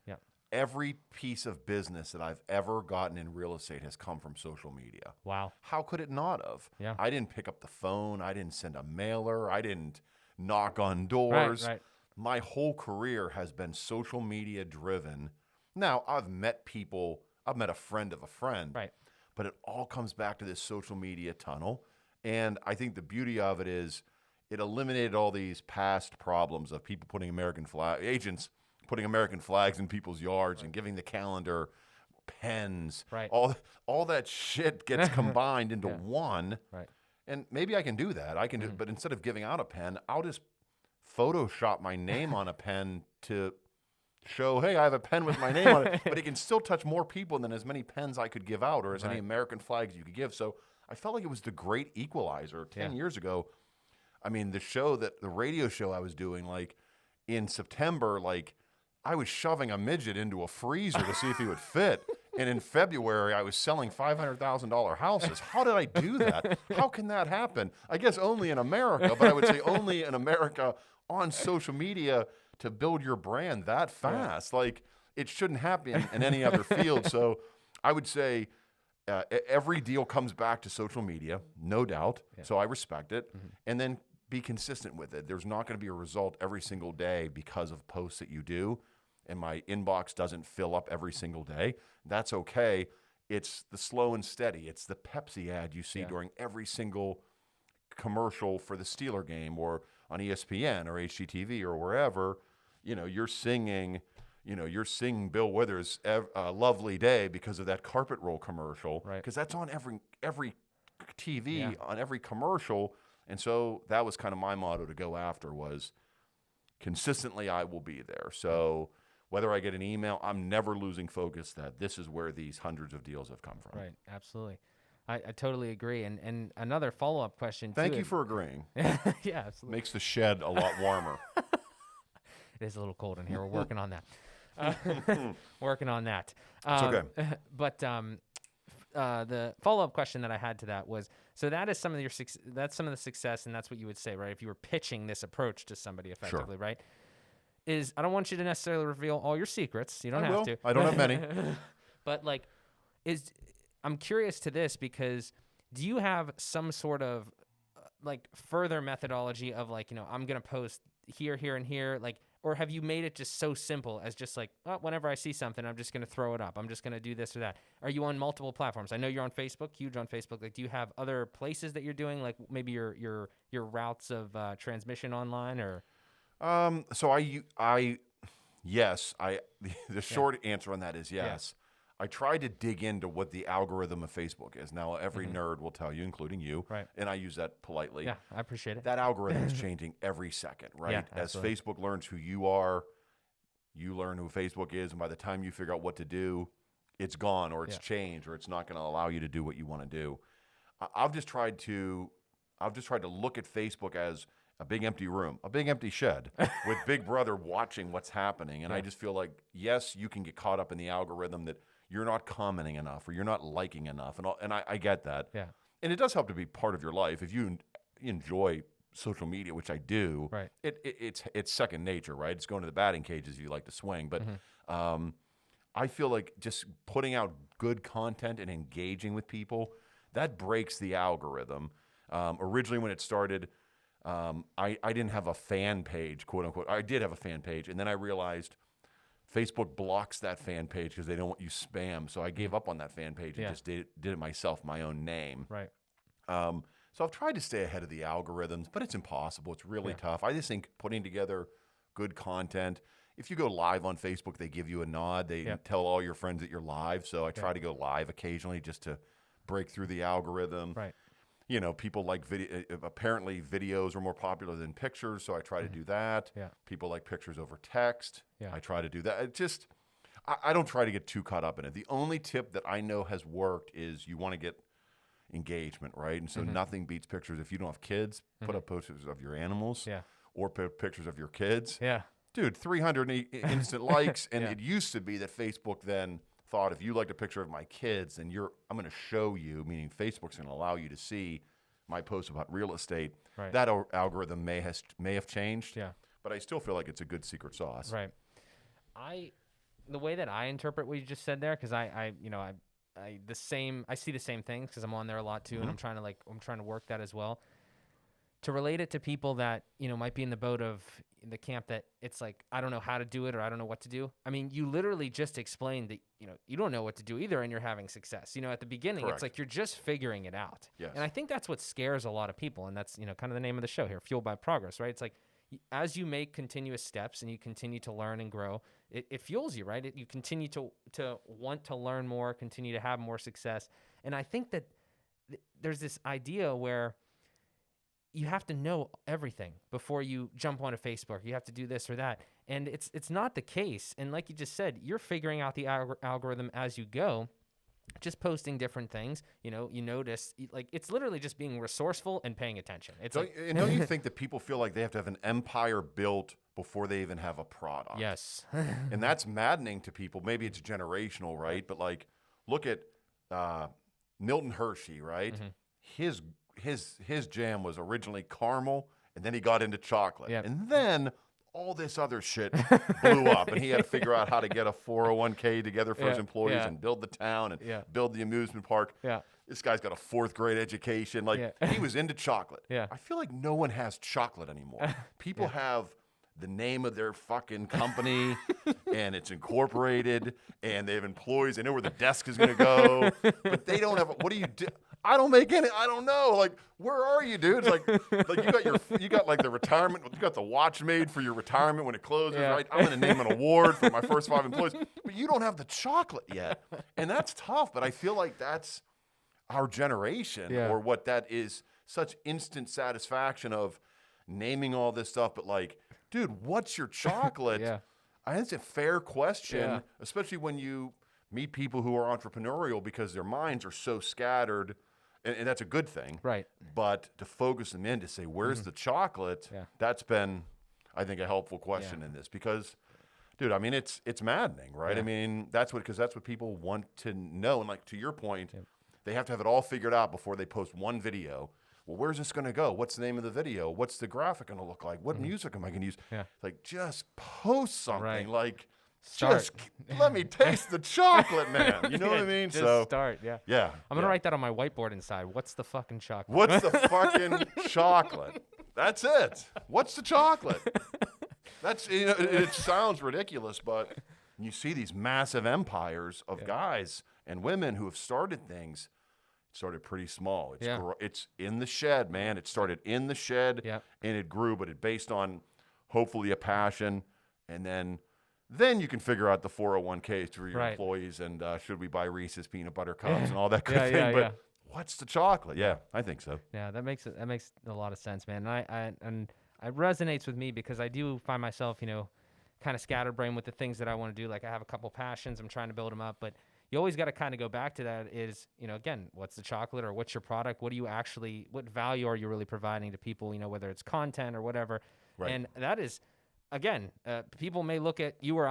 every piece of business that I've ever gotten in real estate has come from social media. Wow. How could it not have? Yeah. I didn't pick up the phone. I didn't send a mailer. I didn't knock on doors. Right. My whole career has been social media driven. Now, I've met people. I've met a friend of a friend. Right. But it all comes back to this social media tunnel. And I think the beauty of it is it eliminated all these past problems of people putting agents putting American flags in people's yards and giving the calendar pens, Right. all that shit gets combined into one. Right. And maybe I can do that. I can do, but instead of giving out a pen, I'll just Photoshop my name on a pen to show, hey, I have a pen with my name on it. But it can still touch more people than as many pens I could give out, or as any American flags you could give. So I felt like it was the great equalizer 10 years ago. I mean, the radio show I was doing, like in September, like I was shoving a midget into a freezer to see if he would fit. And in February, I was selling $500,000 houses. How did I do that? How can that happen? I guess only in America, but I would say only in America on social media to build your brand that fast. Like, it shouldn't happen in any other field. So I would say every deal comes back to social media, no doubt. So I respect it. And then be consistent with it. There's not going to be a result every single day because of posts that you do. And my inbox doesn't fill up every single day. That's okay. It's the slow and steady. It's the Pepsi ad you see during every single commercial for the Steeler game, or on ESPN or HGTV or wherever. You know, you're singing Bill Withers' Lovely Day because of that carpet roll commercial. Right. Because that's on every TV, on every commercial. And so that was kind of my motto to go after, was consistently I will be there. So whether I get an email, I'm never losing focus that this is where these hundreds of deals have come from. Right, absolutely. I totally agree. And another follow-up question, Thank you for agreeing. Yeah, absolutely. Makes the shed a lot warmer. It is a little cold in here. We're working on that. Working on that. It's okay. But the follow-up question that I had to that was, so that is some of that's some of the success, and that's what you would say, right? If you were pitching this approach to somebody effectively, right? I don't want you to necessarily reveal all your secrets. You don't have to. I don't have many. But like, I'm curious to this, because do you have some sort of like further methodology of like, you know, I'm going to post here, here, and here, like, or have you made it just so simple as just like, oh, whenever I see something, I'm just going to throw it up. I'm just going to do this or that. Are you on multiple platforms? I know you're on Facebook, huge on Facebook. Like, do you have other places that you're doing, like maybe your routes of transmission online, or? So yes, the short answer on that is yes. I try to dig into what the algorithm of Facebook is. Now, every nerd will tell you, including you, and I use that politely. Yeah, I appreciate it. That algorithm is changing every second, right? Yeah, as Facebook learns who you are, you learn who Facebook is, and by the time you figure out what to do, it's gone, or it's changed, or it's not going to allow you to do what you want to do. I've just tried to look at Facebook as a big empty room, a big empty shed with Big Brother watching what's happening. And I just feel like, yes, you can get caught up in the algorithm that you're not commenting enough or you're not liking enough. And I get that. Yeah. And it does help to be part of your life. If you enjoy social media, which I do, it's second nature, right? It's going to the batting cages if you like to swing. But I feel like just putting out good content and engaging with people, that breaks the algorithm. Originally when it started, I didn't have a fan page, quote unquote. I did have a fan page, and then I realized Facebook blocks that fan page because they don't want you spam. So I gave up on that fan page and just did it myself, my own name. Right. So I've tried to stay ahead of the algorithms, but it's impossible. It's really tough. I just think putting together good content. If you go live on Facebook, they give you a nod. They tell all your friends that you're live. So I try to go live occasionally just to break through the algorithm. Right. You know, people like video. Apparently, videos are more popular than pictures, so I try to do that. Yeah. People like pictures over text. Yeah. I try to do that. It just, I don't try to get too caught up in it. The only tip that I know has worked is you want to get engagement, right? And so nothing beats pictures. If you don't have kids, put up pictures of your animals. Yeah. Or put pictures of your kids. Yeah. Dude, 300 instant likes, and it used to be that Facebook then thought if you liked a picture of my kids, then I'm going to show you, meaning Facebook's going to allow you to see my post about real estate. Right. That algorithm may have changed, but I still feel like it's a good secret sauce. Right. The way that I interpret what you just said there, because I see the same things because I'm on there a lot too, and I'm trying to work that as well. To relate it to people that, you know, might be in the boat of the camp that it's like, I don't know how to do it or I don't know what to do. I mean, you literally just explained that, you know, you don't know what to do either and you're having success. You know, at the beginning, It's like you're just figuring it out. Yes. And I think that's what scares a lot of people. And that's, you know, kind of the name of the show here, Fueled by Progress, right? It's like as you make continuous steps and you continue to learn and grow, it fuels you, right? You continue to want to learn more, continue to have more success. And I think that there's this idea where you have to know everything before you jump onto Facebook. You have to do this or that. And it's not the case. And like you just said, you're figuring out the algorithm as you go, just posting different things. You notice, like, it's literally just being resourceful and paying attention. Don't you think that people feel like they have to have an empire built before they even have a product? Yes. And that's maddening to people. Maybe it's generational, right? But like, look at Milton Hershey, right? His jam was originally caramel, and then he got into chocolate. Yep. And then all this other shit blew up, and he had to figure out how to get a 401k together for his employees and build the town and build the amusement park. Yeah. This guy's got a 4th grade education. Like, he was into chocolate. Yeah. I feel like no one has chocolate anymore. People have the name of their fucking company, and it's incorporated, and they have employees. They know where the desk is going to go, but they don't have. What do you do? I don't make any. I don't know. Like, where are you, dude? It's like you got like the retirement. You got the watch made for your retirement when it closes, right? I'm going to name an award for my first 5 employees, but you don't have the chocolate yet, and that's tough. But I feel like that's our generation, or what that is. Such instant satisfaction of naming all this stuff, but like, dude, what's your chocolate? I think it's a fair question, especially when you meet people who are entrepreneurial, because their minds are so scattered, and that's a good thing. Right. But to focus them in to say, where's the chocolate? That's been, I think, a helpful question in this, because, dude, I mean, it's maddening, right? I mean, because that's what people want to know. And like, to your point, they have to have it all figured out before they post one video. Well, where's this going to go? What's the name of the video? What's the graphic going to look like? What music am I going to use? Like, just post something. Like, just let me taste the chocolate, man. You know what I mean? Just start, Yeah. I'm going to write that on my whiteboard inside. What's the fucking chocolate? What's the fucking chocolate? That's it. What's the chocolate? That's, it sounds ridiculous, but you see these massive empires of guys and women who have started things. Started pretty small. It's in the shed, man. It started in the shed, and it grew, but it based on hopefully a passion, and then you can figure out the 401ks for your employees, and should we buy Reese's peanut butter cups and all that good thing. But what's the chocolate? Yeah, I think so. Yeah, that makes a lot of sense, man. And it resonates with me, because I do find myself, kind of scatterbrained with the things that I want to do. Like, I have a couple passions, I'm trying to build them up, but you always got to kind of go back to that is, again, what's the chocolate, or what's your product? What value are you really providing to people, whether it's content or whatever. Right. And that is, again, people may look at you or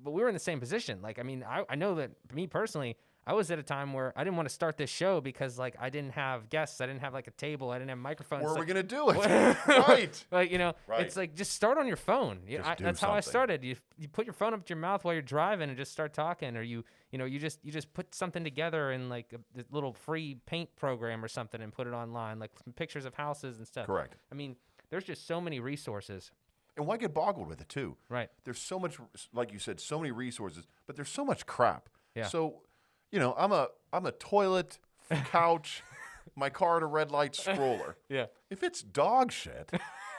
but we were in the same position. Like, I mean, I know that me personally, I was at a time where I didn't want to start this show because, like, I didn't have guests. I didn't have, like, a table. I didn't have microphones. Where are we going to do it? Right. Like, it's like, just start on your phone. That's how I started. You put your phone up to your mouth while you're driving and just start talking, or you just put something together in, like, a little free paint program or something and put it online, like some pictures of houses and stuff. Correct. I mean, there's just so many resources. And why get boggled with it, too? Right. There's so much, like you said, so many resources, but there's so much crap. Yeah. So, I'm a toilet, couch, my car at a red light, stroller. If it's dog shit,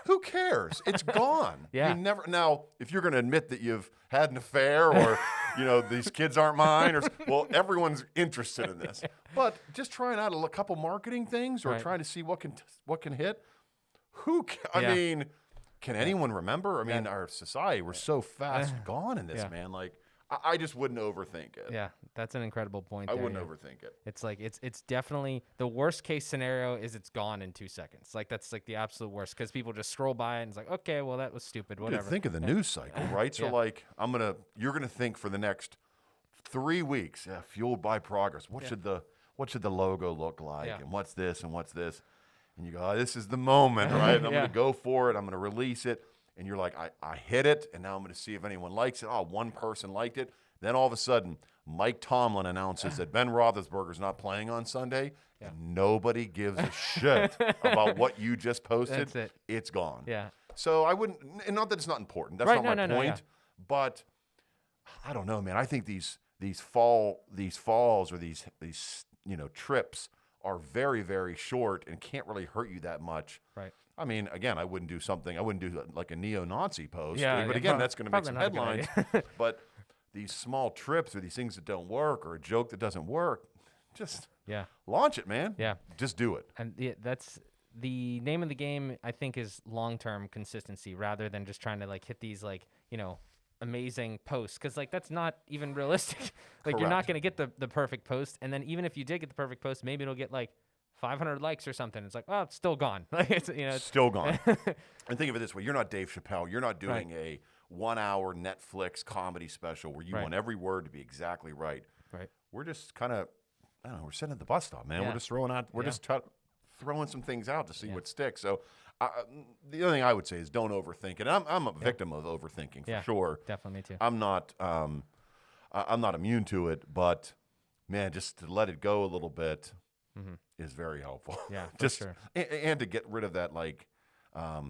who cares? It's gone. You never. Now, if you're going to admit that you've had an affair, or these kids aren't mine, or everyone's interested in this. But just trying out a couple marketing things, or trying to see what can hit. I mean, can anyone remember? I mean, our society, we're so fast gone in this, man. Like, I just wouldn't overthink it. Yeah, that's an incredible point. I wouldn't overthink it. It's like it's definitely the worst case scenario is it's gone in 2 seconds. Like, that's like the absolute worst, because people just scroll by it and it's like, okay, well, that was stupid. Whatever. Dude, think of the news cycle, right? So like, you're gonna think for the next 3 weeks, fueled by progress. What should the logo look like, and what's this and what's this, and you go, oh, this is the moment, right? And I'm gonna go for it. I'm gonna release it. And you're like, I hit it, and now I'm going to see if anyone likes it. Oh, one person liked it. Then all of a sudden, Mike Tomlin announces that Ben Roethlisberger's not playing on Sunday, and nobody gives a shit about what you just posted. That's it. It's gone. Yeah. So I wouldn't, and not that it's not important. That's not my point. But I don't know, man. I think these falls or these trips are very, very short and can't really hurt you that much. Right. I mean, again, I wouldn't do like a neo-Nazi post. Yeah, but yeah, again, that's going to make some probably not a good headlines. idea. But these small trips or these things that don't work or a joke that doesn't work, just launch it, man. Yeah. Just do it. And that's the name of the game, I think, is long-term consistency rather than just trying to like hit these like, amazing posts. Cause like, that's not even realistic. Like you're not going to get the perfect post. And then even if you did get the perfect post, maybe it'll get like 500 likes or something. It's like, oh, it's still gone. Like it's still gone. And think of it this way. You're not Dave Chappelle. You're not doing a 1 hour Netflix comedy special where you want every word to be exactly right. Right. We're just kind of, I don't know, we're sitting at the bus stop, man. Yeah. We're just throwing some things out to see what sticks. So the other thing I would say is don't overthink it. I'm a victim of overthinking for sure. Definitely me too. I'm not immune to it, but man, just to let it go a little bit is very helpful. Yeah, for just sure. and to get rid of that like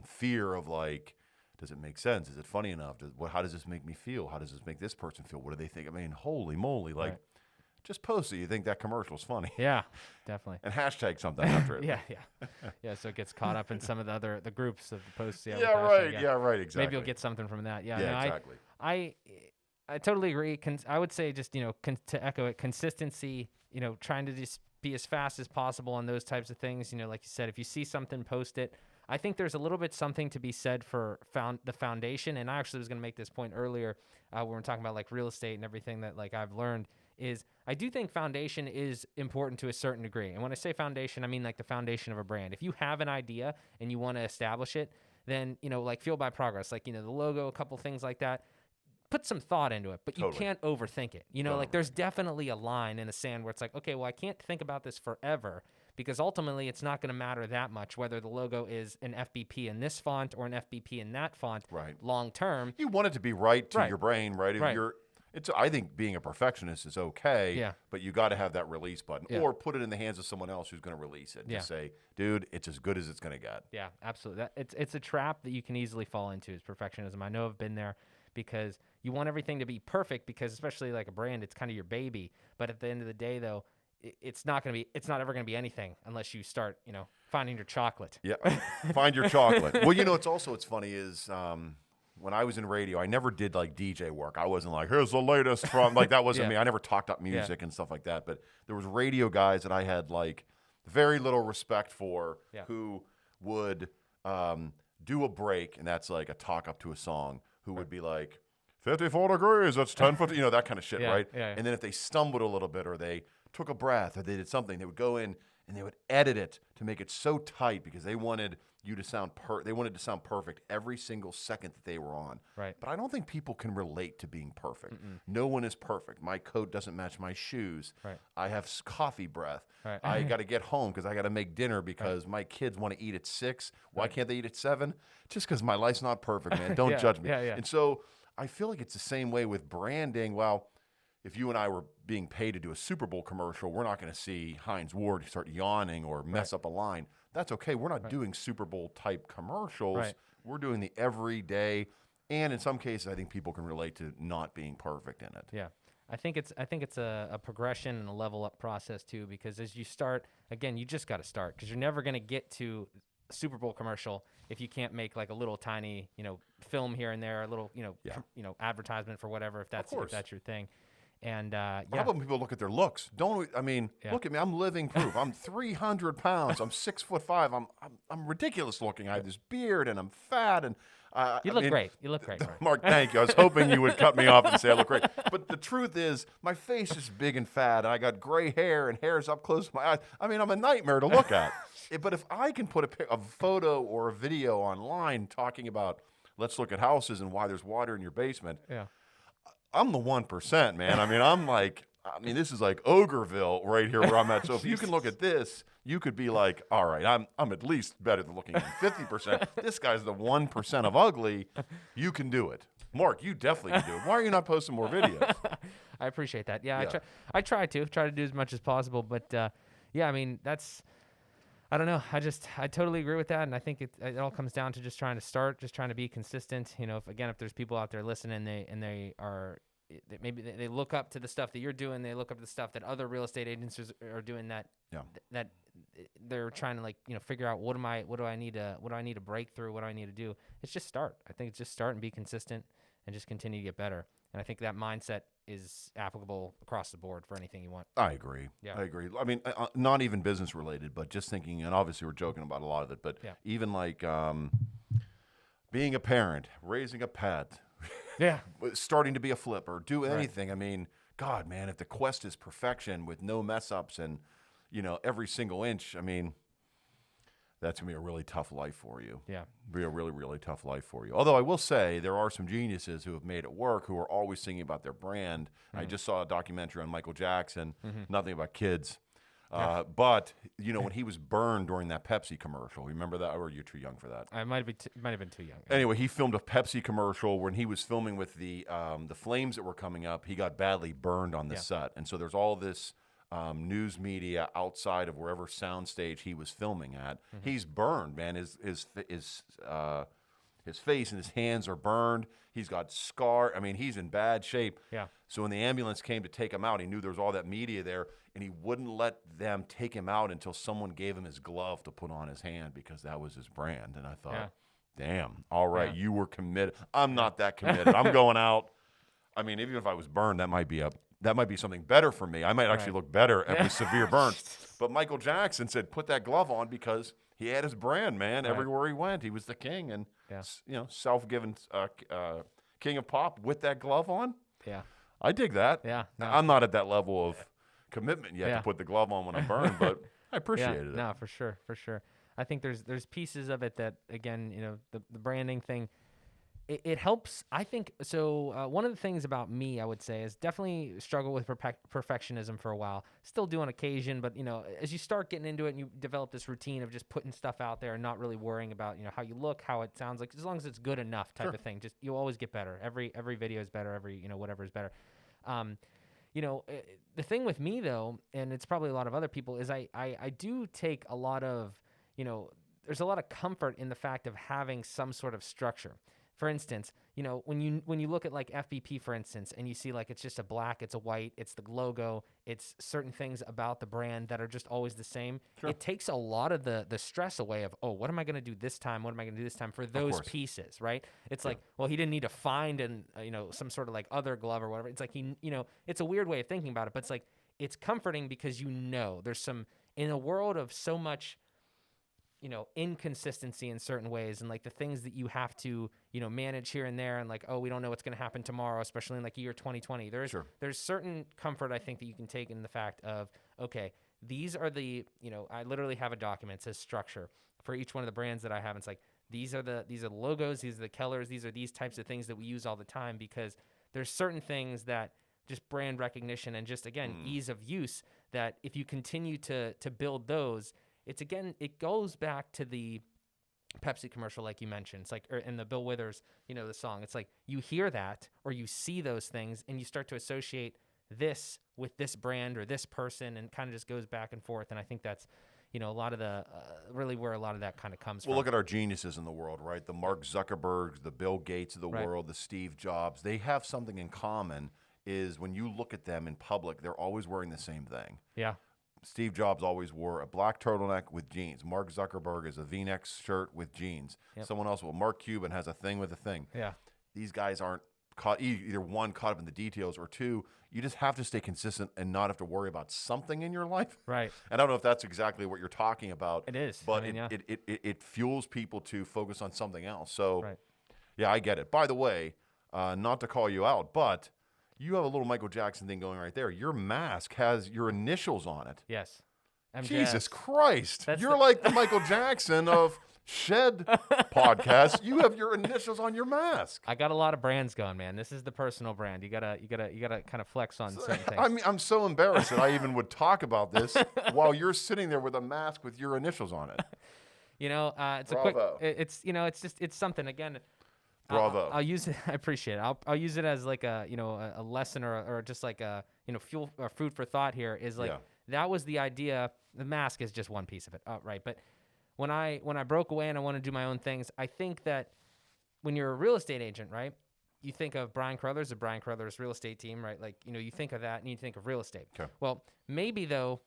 fear of like, does it make sense? Is it funny enough? How does this make me feel? How does this make this person feel? What do they think? I mean, holy moly! Like, just post it. You think that commercial's funny? Yeah, definitely. And hashtag something after it. yeah. So it gets caught up in some of the groups of the posts. Yeah, right. Yeah, right. Exactly. Maybe you'll get something from that. Yeah, exactly. I totally agree. I would say just to echo it, consistency. Trying to just be as fast as possible on those types of things. Like you said, if you see something, post it. I think there's a little bit something to be said for the foundation. And I actually was going to make this point earlier when we're talking about like real estate and everything that like I've learned is I do think foundation is important to a certain degree. And when I say foundation, I mean like the foundation of a brand. If you have an idea and you want to establish it, then, like Fueled by Progress, like, the logo, a couple things like that, put some thought into it, but you can't overthink it. Like there's definitely a line in the sand where it's like, okay, well, I can't think about this forever because ultimately it's not going to matter that much whether the logo is an FBP in this font or an FBP in that font long term. You want it to be right to your brain, right? If I think being a perfectionist is okay, but you got to have that release button or put it in the hands of someone else who's going to release it. Just say, dude, it's as good as it's going to get. Yeah, absolutely. It's a trap that you can easily fall into is perfectionism. I know I've been there because you want everything to be perfect because especially like a brand, it's kind of your baby. But at the end of the day, though, it's not ever going to be anything unless you start, finding your chocolate. Yeah, find your chocolate. Well, it's funny is when I was in radio, I never did like DJ work. I wasn't like, here's the latest from, like that wasn't me. I never talked up music and stuff like that. But there was radio guys that I had like very little respect for who would do a break, and that's like a talk up to a song, who would be like, 54 degrees, that's 10 foot, that kind of shit, right? Yeah. And then if they stumbled a little bit or they took a breath or they did something, they would go in and they would edit it to make it so tight because they wanted you to sound perfect every single second that they were on. Right. But I don't think people can relate to being perfect. No one is perfect. My coat doesn't match my shoes. Right. I have coffee breath. Right. I got to get home because I got to make dinner because my kids want to eat at 6. Why can't they eat at 7? Just because my life's not perfect, man. Don't judge me. And so I feel like it's the same way with branding. Well, if you and I were being paid to do a Super Bowl commercial, we're not going to see Heinz Ward start yawning or mess up a line. That's okay. We're not doing Super Bowl type commercials. Right. We're doing the everyday. And in some cases, I think people can relate to not being perfect in it. Yeah. I think it's a progression and a level up process too, because as you start, again, you just got to start because you're never going to get to a Super Bowl commercial if you can't make like a little tiny, film here and there, a little, advertisement for whatever, if that's your thing. And How about when people look at their looks? Look at me. I'm living proof. I'm 300 pounds. I'm 6'5". I'm ridiculous looking. I have this beard and I'm fat and you look great. You look great, Mark. Thank you. I was hoping you would cut me off and say I look great. But the truth is, my face is big and fat, and I got gray hair and hair's up close to my eyes. I'm a nightmare to look at. But if I can put a photo or a video online talking about let's look at houses and why there's water in your basement. Yeah. I'm the 1%, man. This is like Ogreville right here where I'm at. So if you can look at this, you could be like, all right, I'm at least better than looking at 50%. This guy's the 1% of ugly. You can do it. Mark, you definitely can do it. Why are you not posting more videos? I appreciate that. Yeah. I try to do as much as possible. But, that's – I don't know. I totally agree with that. And I think it all comes down to just trying to start, just trying to be consistent. If there's people out there listening maybe they look up to the stuff that you're doing, they look up to the stuff that other real estate agents are doing that they're trying to, like, figure out what do I need to break through, what do I need to do. It's just start. I think it's just start and be consistent and just continue to get better. And I think that mindset is applicable across the board for anything you want. I agree. Yeah. I agree. I mean, not even business related, but just thinking, and obviously we're joking about a lot of it, but even like being a parent, raising a pet, starting to be a flipper, do anything. I mean, God, man, if the quest is perfection with no mess ups and, every single inch, I mean, that's going to be a really tough life for you. Yeah. Be a really, really tough life for you. Although I will say there are some geniuses who have made it work who are always thinking about their brand. I just saw a documentary on Michael Jackson, nothing about kids. But, when he was burned during that Pepsi commercial, remember that? Or you're too young for that? I might have been too young. Anyway, he filmed a Pepsi commercial when he was filming with the flames that were coming up. He got badly burned on the set. And so there's all this news media outside of wherever soundstage he was filming at. He's burned, man. His face and his hands are burned. He's got scar. I mean, he's in bad shape. Yeah. So when the ambulance came to take him out, he knew there was all that media there, and he wouldn't let them take him out until someone gave him his glove to put on his hand because that was his brand. And I thought, damn, all right, you were committed. I'm not that committed. I'm going out. I mean, even if I was burned, that might be something better for me. I might actually look better at with severe burns. But Michael Jackson said, put that glove on because he had his brand, man. Everywhere he went, he was the king, and self-given king of pop with that glove on. Yeah, I dig that. Yeah, no. I'm not at that level of commitment yet to put the glove on when I'm burned, but I appreciated it. No, for sure. I think there's pieces of it that, again, the branding thing. It helps, I think. So one of the things about me, I would say, is definitely struggle with perfectionism for a while. Still do on occasion, but as you start getting into it and you develop this routine of just putting stuff out there and not really worrying about how you look, how it sounds, like as long as it's good enough type of thing. Just you'll always get better. Every video is better. Every whatever is better. The thing with me though, and it's probably a lot of other people, is I do take a lot of there's a lot of comfort in the fact of having some sort of structure. For instance, when you look at like FBP, for instance, and you see like it's just a black, it's a white, it's the logo, it's certain things about the brand that are just always the same. Sure. It takes a lot of the stress away of, what am I going to do this time? What am I going to do this time for those pieces, right? It's like, well, he didn't need to find some sort of like other glove or whatever. It's like it's a weird way of thinking about it, but it's like it's comforting because there's some, in a world of so much inconsistency in certain ways, and like the things that you have to, manage here and there, and like, we don't know what's going to happen tomorrow, especially in like year 2020. There's certain comfort I think that you can take in the fact of, okay, these are the, I literally have a document that says structure for each one of the brands that I have. It's like, these are the logos, these are the colors, these are these types of things that we use all the time, because there's certain things that just brand recognition and just, again, ease of use, that if you continue to build those, it goes back to the Pepsi commercial, like you mentioned. It's like, in the Bill Withers, the song. It's like you hear that or you see those things and you start to associate this with this brand or this person, and kind of just goes back and forth. And I think that's, a lot of the really where a lot of that kind of comes from. Well, look at our geniuses in the world, right? The Mark Zuckerbergs, the Bill Gates of the world, the Steve Jobs. They have something in common. Is when you look at them in public, they're always wearing the same thing. Yeah. Steve Jobs always wore a black turtleneck with jeans. Mark Zuckerberg is a V-neck shirt with jeans. Yep. Someone else, Mark Cuban has a thing with a thing. Yeah. These guys aren't either one, caught up in the details, or two, you just have to stay consistent and not have to worry about something in your life. Right. And I don't know if that's exactly what you're talking about. It is. But it fuels people to focus on something else. So, yeah, I get it. By the way, not to call you out, but you have a little Michael Jackson thing going right there. Your mask has your initials on it. Yes. Jesus Christ. You're like the Michael Jackson of Shed podcast. You have your initials on your mask. I got a lot of brands going, man. This is the personal brand. You gotta kind of flex on certain things. I mean, I'm so embarrassed that I even would talk about this while you're sitting there with a mask with your initials on it. It's Bravo. it's something, again. Bravo. I'll use it. I appreciate it. I'll use it as like a lesson or just like a fuel or food for thought. Here is like that was the idea. The mask is just one piece of it, right? But when I broke away and I want to do my own things, I think that when you're a real estate agent, right, you think of Brian Carothers, the Brian Carothers real estate team, right? Like you think of that and you think of real estate. Okay. Well, maybe though,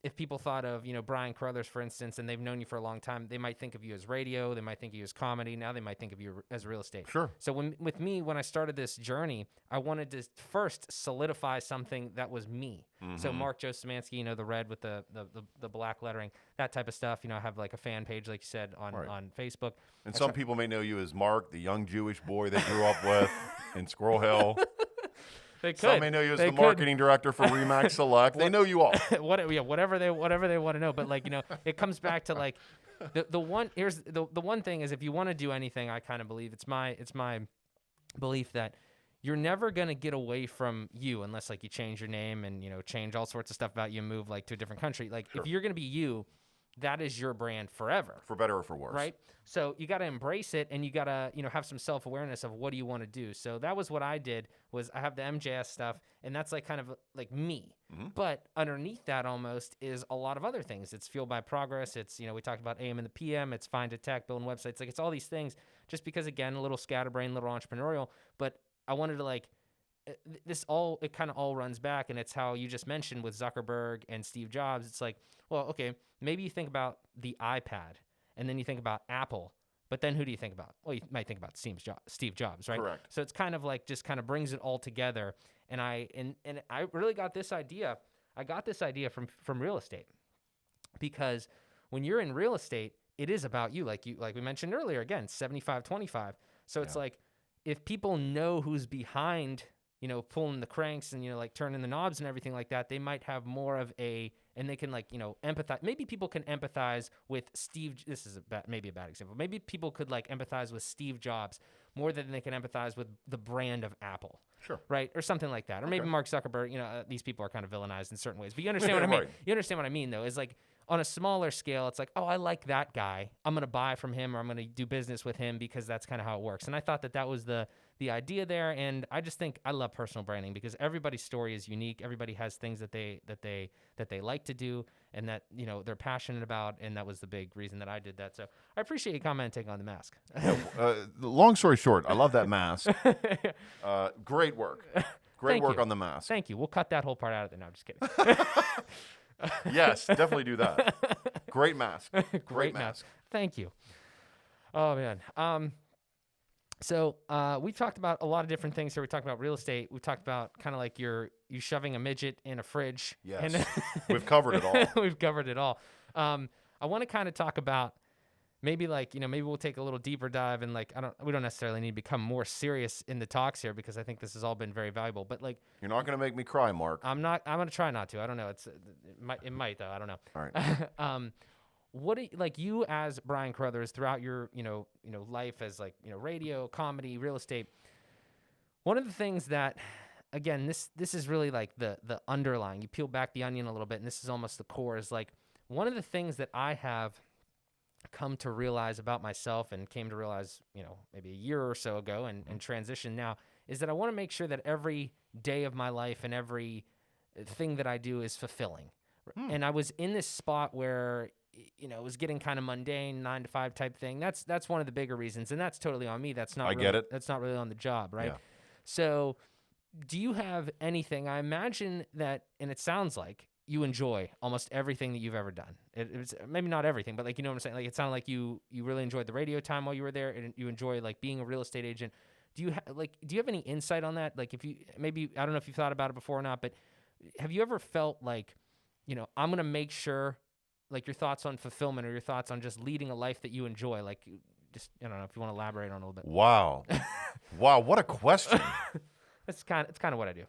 if people thought of, Brian Carothers, for instance, and they've known you for a long time, they might think of you as radio, they might think of you as comedy. Now they might think of you as real estate. Sure. So with me, when I started this journey, I wanted to first solidify something that was me. So Mark Joe Szymanski, the red with the black lettering, that type of stuff. I have like a fan page, like you said, on Facebook. And some people may know you as Mark, the young Jewish boy they grew up with in Squirrel Hill. They could. Some may know you as the marketing director for Remax Select. They know you all. Whatever they want to know. But it comes back to like the one thing is, if you want to do anything, I kind of believe it's my belief that you're never gonna get away from you unless like you change your name and change all sorts of stuff about you and move like to a different country. Like if you're gonna be you, that is your brand forever. For better or for worse. Right? So you got to embrace it, and you got to, have some self-awareness of what do you want to do. So that was what I did. Was I have the MJS stuff, and that's like kind of like me. But underneath that almost is a lot of other things. It's Fueled by Progress. It's, we talked about AM and the PM. It's Find a Tech, building websites. Like it's all these things just because, again, a little scatterbrain, a little entrepreneurial. But I wanted to like, it kind of all runs back, and it's how you just mentioned with Zuckerberg and Steve Jobs. It's like, well, okay, maybe you think about the iPad, and then you think about Apple, but then who do you think about? Well, you might think about Steve Jobs, right? Correct. So it's kind of like just kind of brings it all together. And I really got this idea. I got this idea from real estate, because when you're in real estate, it is about you. Like we mentioned earlier, again, 75-25. So it's like, if people know who's behind, pulling the cranks and, like turning the knobs and everything like that, they might have more of and they can like, empathize. Maybe people can empathize with this is maybe a bad example. Maybe people could like empathize with Steve Jobs more than they can empathize with the brand of Apple. Sure. Right. Or something like that. Or maybe Mark Zuckerberg, these people are kind of villainized in certain ways, but you understand what I mean? Right. You understand what I mean though, is like on a smaller scale, it's like, oh, I like that guy. I'm going to buy from him, or I'm going to do business with him, because that's kind of how it works. And I thought that was the idea there. And I just think I love personal branding, because everybody's story is unique. Everybody has things that they like to do, and that, they're passionate about. And that was the big reason that I did that. So I appreciate you commenting on the mask. Long story short, I love that mask. Great work. Great work on the mask. Thank you. We'll cut that whole part out of it. No, I'm just kidding. Yes, definitely do that. Great mask. Great mask. Thank you. Oh, man. So we talked about a lot of different things here. We talked about real estate. We talked about kind of like you shoving a midget in a fridge. Yes. And We've covered it all. We've covered it all. I want to kind of talk about maybe like, maybe we'll take a little deeper dive, and like, we don't necessarily need to become more serious in the talks here, because I think this has all been very valuable. But like, you're not going to make me cry, Mark. I'm going to try not to. I don't know. It might though. I don't know. All right. What do you, like, you as Brian Carothers throughout your life as like radio, comedy, real estate? One of the things that, again, this is really like the underlying. You peel back the onion a little bit, and this is almost the core. Is like one of the things that I have come to realize about myself, and came to realize maybe a year or so ago, and transition now, is that I want to make sure that every day of my life and every thing that I do is fulfilling. And I was in this spot where it was getting kind of mundane, 9 to 5 type thing. That's one of the bigger reasons, and that's totally on me. That's not. Get it. That's not really on the job, right? Yeah. So, do you have anything? I imagine that, and it sounds like you enjoy almost everything that you've ever done. It's maybe not everything, but like, what I'm saying? Like, it sounded like you really enjoyed the radio time while you were there, and you enjoy like being a real estate agent. Do you have any insight on that? Like, if you maybe, I don't know if you've thought about it before or not, but have you ever felt like, I'm going to make sure, like, your thoughts on fulfillment, or your thoughts on just leading a life that you enjoy? Like, just, I don't know if you want to elaborate on it a little bit. Wow. Wow. What a question. It's kind of what I do.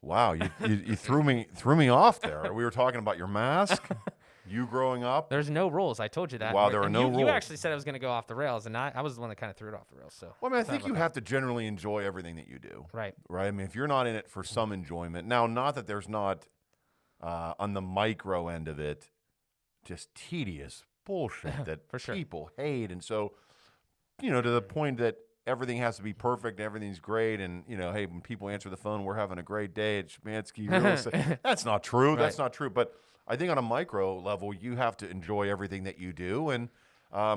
Wow. You threw me off there. We were talking about your mask, you growing up. There's no rules. I told you that. Wow. There are no rules. You actually said I was going to go off the rails, and I was the one that kind of threw it off the rails. So. Well, I mean, I think you have to generally enjoy everything that you do. Right. Right. I mean, if you're not in it for some enjoyment, now, not that there's not on the micro end of it, just tedious bullshit that people hate. And so, to the point that everything has to be perfect, everything's great, and, hey, when people answer the phone, we're having a great day at Szymanski Real Estate. That's not true. Right. That's not true. But I think on a micro level, you have to enjoy everything that you do. And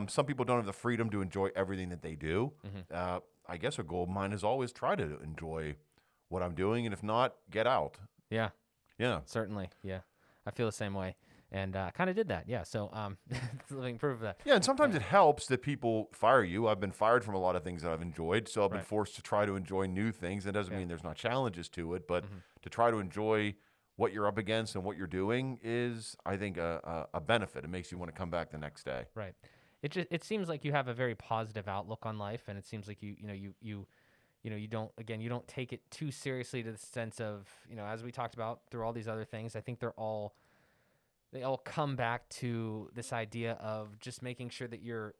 some people don't have the freedom to enjoy everything that they do. Mm-hmm. I guess a goal of mine is always try to enjoy what I'm doing. And if not, get out. Yeah. Yeah. Certainly. Yeah. I feel the same way. and kind of did that. Yeah. So it's living proof of that. Yeah, and sometimes it helps that people fire you. I've been fired from a lot of things that I've enjoyed, so I've been forced to try to enjoy new things. That doesn't mean there's not challenges to it, but to try to enjoy what you're up against and what you're doing is, I think, a benefit. It makes you want to come back the next day. Right. It seems like you have a very positive outlook on life, and it seems like you don't take it too seriously to the sense of, as we talked about through all these other things. I think they all come back to this idea of just making sure that you're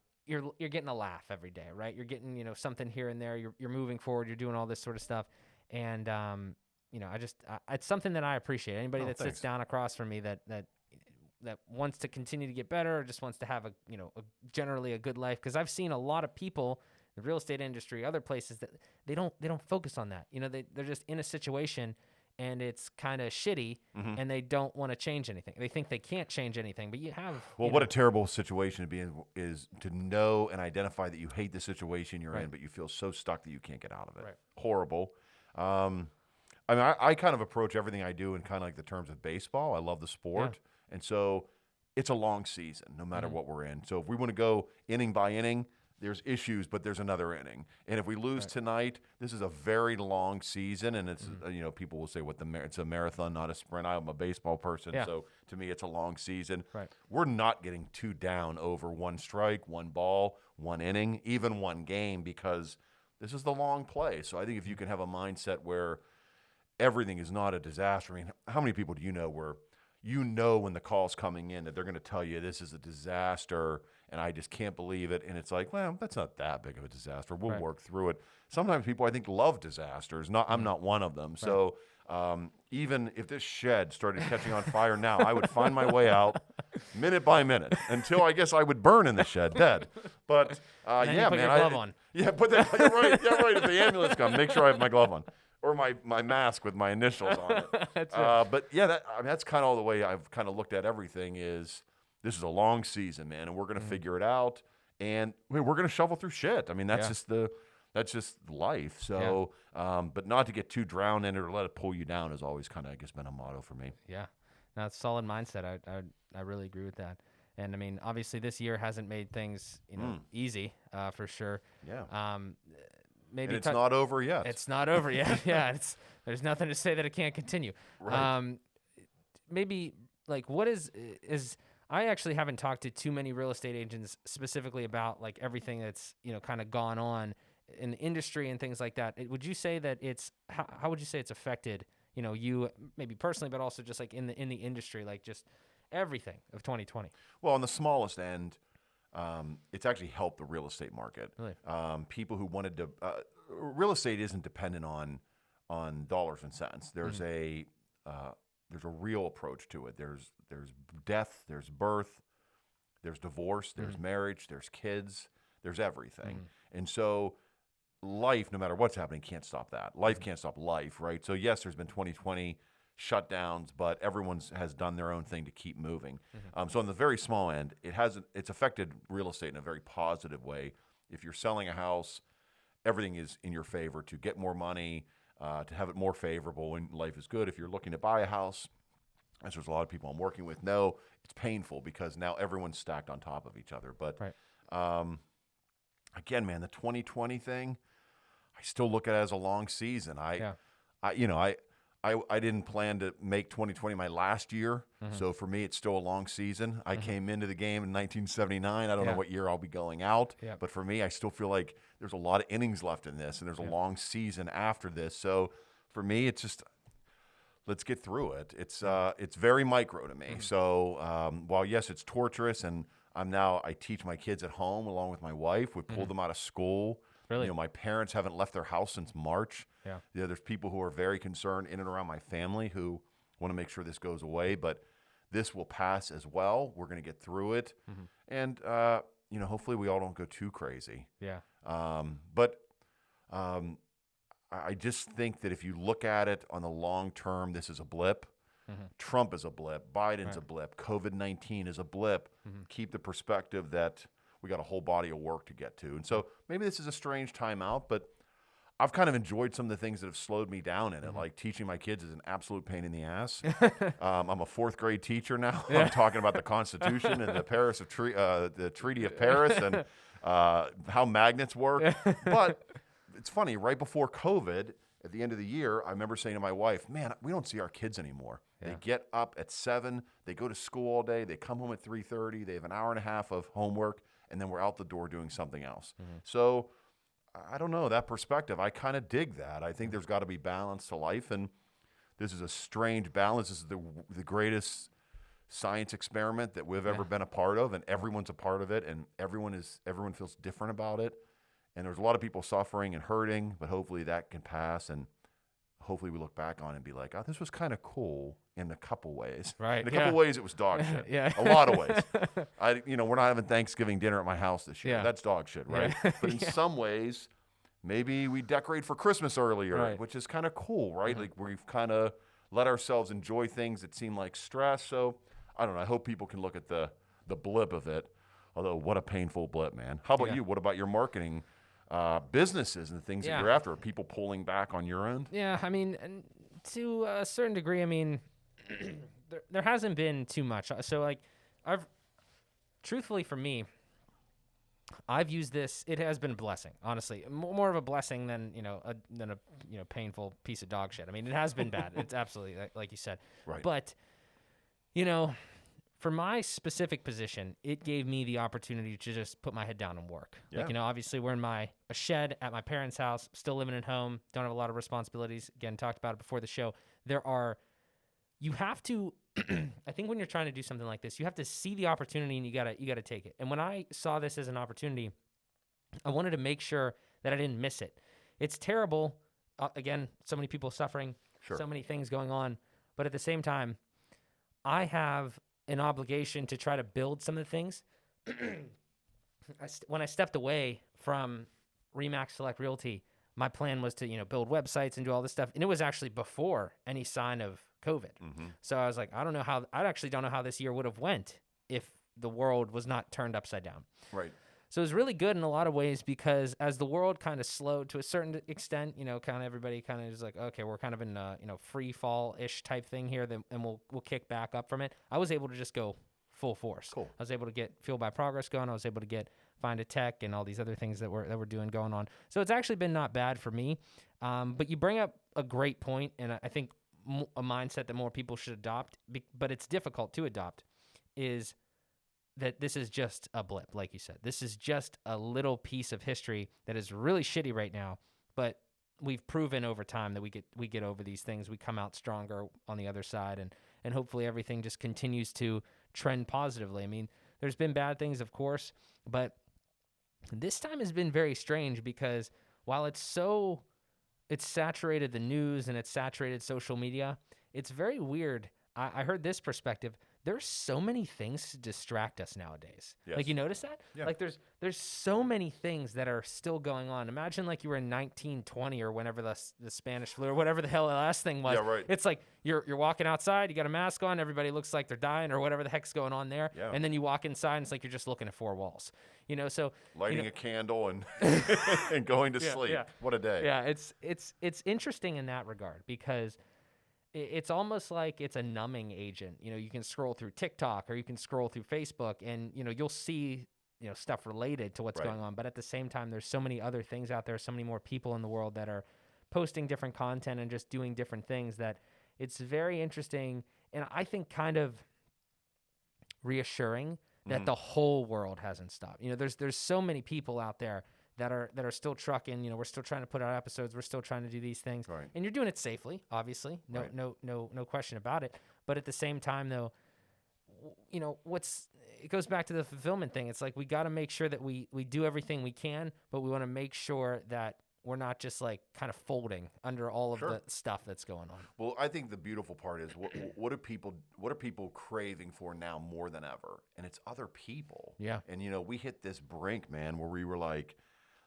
getting a laugh every day, right? You're getting, something here and there. You're moving forward. You're doing all this sort of stuff, and it's something that I appreciate. Anybody that sits down across from me that wants to continue to get better, or just wants to have generally a good life. Because I've seen a lot of people, the real estate industry, other places, that they don't focus on that. They're just in a situation and it's kind of shitty, and they don't want to change anything. They think they can't change anything, but you have. Well, what a terrible situation to be in is to know and identify that you hate the situation you're in, but you feel so stuck that you can't get out of it. Right. Horrible. I kind of approach everything I do in kind of like the terms of baseball. I love the sport. And so it's a long season, no matter what we're in. So if we want to go inning by inning, there's issues, but there's another inning. And if we lose tonight, this is a very long season. And it's, people will say, it's a marathon, not a sprint. I'm a baseball person. So to me, it's a long season. Right. We're not getting too down over one strike, one ball, one inning, even one game, because this is the long play. So I think if you can have a mindset where everything is not a disaster. I mean, how many people do you know where when the call's coming in that they're going to tell you this is a disaster and I just can't believe it. And it's like, well, that's not that big of a disaster. We'll work through it. Sometimes people, I think, love disasters. I'm not one of them. So even if this shed started catching on fire now, I would find my way out minute by minute until I guess I would burn in the shed dead. But put your glove on. Yeah, put that. You're right. Yeah, right. If the ambulance comes, make sure I have my glove on. Or my mask with my initials on it. That's it. But yeah, that's kind of all the way I've kind of looked at everything is this is a long season, man, and we're going to figure it out, and we're going to shovel through shit. I mean, that's just life. So, but not to get too drowned in it or let it pull you down has always kind of, I guess, been a motto for me. Yeah, that's a solid mindset. I really agree with that. And I mean, obviously, this year hasn't made things easy for sure. Yeah. Maybe it's not over yet. It's not over yet. Yeah, there's nothing to say that it can't continue. Right. Maybe like what is I actually haven't talked to too many real estate agents specifically about like everything that's kind of gone on in the industry and things like that. Would you say that it's how would you say it's affected you maybe personally, but also just like in the industry, like just everything of 2020? Well, on the smallest end. It's actually helped the real estate market. Really? People who wanted to real estate isn't dependent on dollars and cents. There's a real approach to it. There's death, there's birth, there's divorce, there's marriage, there's kids, there's everything. And so life, no matter what's happening, can't stop that. Life can't stop life, right? So yes, there's been 2020 shutdowns, but everyone has done their own thing to keep moving. So on the very small end, it's affected real estate in a very positive way. If you're selling a house, everything is in your favor to get more money, to have it more favorable, and life is good. If you're looking to buy a house, as there's a lot of people I'm working with know, it's painful because now everyone's stacked on top of each other. But again, man, the 2020 thing, I still look at it as a long season. I didn't plan to make 2020 my last year, so for me, it's still a long season. I came into the game in 1979. I don't know what year I'll be going out, but for me, I still feel like there's a lot of innings left in this, and there's a long season after this. So for me, it's just let's get through it. It's very micro to me. So while yes, it's torturous, and I teach my kids at home along with my wife. We pulled them out of school. Really? My parents haven't left their house since March. Yeah. There's people who are very concerned in and around my family who want to make sure this goes away, but this will pass as well. We're going to get through it. And, hopefully we all don't go too crazy. Yeah. But I just think that if you look at it on the long term, this is a blip. Trump is a blip. Biden's a blip. COVID-19 is a blip. Keep the perspective that we got a whole body of work to get to. And so maybe this is a strange time out, but I've kind of enjoyed some of the things that have slowed me down in it. Like teaching my kids is an absolute pain in the ass. I'm a 4th grade teacher now. I'm talking about the Constitution and the Treaty of Paris and how magnets work. But it's funny, right before COVID, at the end of the year, I remember saying to my wife, man, we don't see our kids anymore. Yeah. They get up at 7, they go to school all day, they come home at 3:30, they have an hour and a half of homework, and then we're out the door doing something else. So I don't know, that perspective, I kind of dig that. I think there's got to be balance to life, and this is a strange balance. This is the greatest science experiment that we've ever been a part of, and everyone's a part of it, and everyone feels different about it. And there's a lot of people suffering and hurting, but hopefully that can pass, and hopefully we look back on it and be like, oh, this was kind of cool in a couple ways. Right. In a couple ways, it was dog shit. A lot of ways. We're not having Thanksgiving dinner at my house this year. That's dog shit, right? But in some ways, maybe we decorate for Christmas earlier, which is kind of cool, right? Like we've kind of let ourselves enjoy things that seem like stress. So I don't know. I hope people can look at the blip of it. Although, what a painful blip, man. How about you? What about your marketing businesses and the things that you're after? Are people pulling back on your end? Yeah, I mean, to a certain degree, I mean, there hasn't been too much. So, like, truthfully for me, I've used this. It has been a blessing, honestly, more of a blessing than a painful piece of dog shit. I mean, it has been bad. It's absolutely like you said, right. But for my specific position, it gave me the opportunity to just put my head down and work. Yeah. Like, obviously we're in a shed at my parents' house, still living at home, don't have a lot of responsibilities. Again, talked about it before the show. You have to, I think when you're trying to do something like this, you have to see the opportunity and you gotta take it. And when I saw this as an opportunity, I wanted to make sure that I didn't miss it. It's terrible. Again, so many people suffering, so many things going on. But at the same time, I have an obligation to try to build some of the things. When I stepped away from RE/MAX Select Realty, my plan was to, build websites and do all this stuff. And it was actually before any sign of COVID. So I was like, I actually don't know how this year would have went if the world was not turned upside down. Right. So it was really good in a lot of ways because as the world kind of slowed to a certain extent, kind of everybody kind of is like, okay, we're kind of in a, free fall-ish type thing here, and we'll kick back up from it. I was able to just go full force. Cool. I was able to get Fueled by Progress going. I was able to find a tech and all these other things that we're doing going on. So it's actually been not bad for me. But you bring up a great point, and I think a mindset that more people should adopt, but it's difficult to adopt, is that this is just a blip, like you said. This is just a little piece of history that is really shitty right now, but we've proven over time that we get over these things. We come out stronger on the other side, and hopefully everything just continues to trend positively. I mean, there's been bad things, of course, but this time has been very strange because while it's saturated the news and it's saturated social media, it's very weird. I heard this perspective. There's so many things to distract us nowadays. Yes. Like, you notice that? Yeah. Like, there's so many things that are still going on. Imagine like you were in 1920 or whenever the Spanish flu or whatever the hell the last thing was. Yeah, right. It's like you're walking outside, you got a mask on, everybody looks like they're dying or whatever the heck's going on there. Yeah. And then you walk inside and it's like you're just looking at four walls. So lighting a candle and and going to sleep. Yeah. What a day. Yeah, it's interesting in that regard because it's almost like it's a numbing agent. You can scroll through TikTok or you can scroll through Facebook and, you'll see, stuff related to what's going on. But at the same time, there's so many other things out there, so many more people in the world that are posting different content and just doing different things that it's very interesting. And I think kind of reassuring that the whole world hasn't stopped. There's so many people out there that are still trucking. We're still trying to put out episodes. We're still trying to do these things, right. And you're doing it safely, obviously. No question about it. But at the same time, though, it goes back to the fulfillment thing. It's like we got to make sure that we do everything we can, but we want to make sure that we're not just like kind of folding under all of the stuff that's going on. Well, I think the beautiful part is what are people craving for now more than ever? And it's other people. Yeah. And we hit this brink, man, where we were like,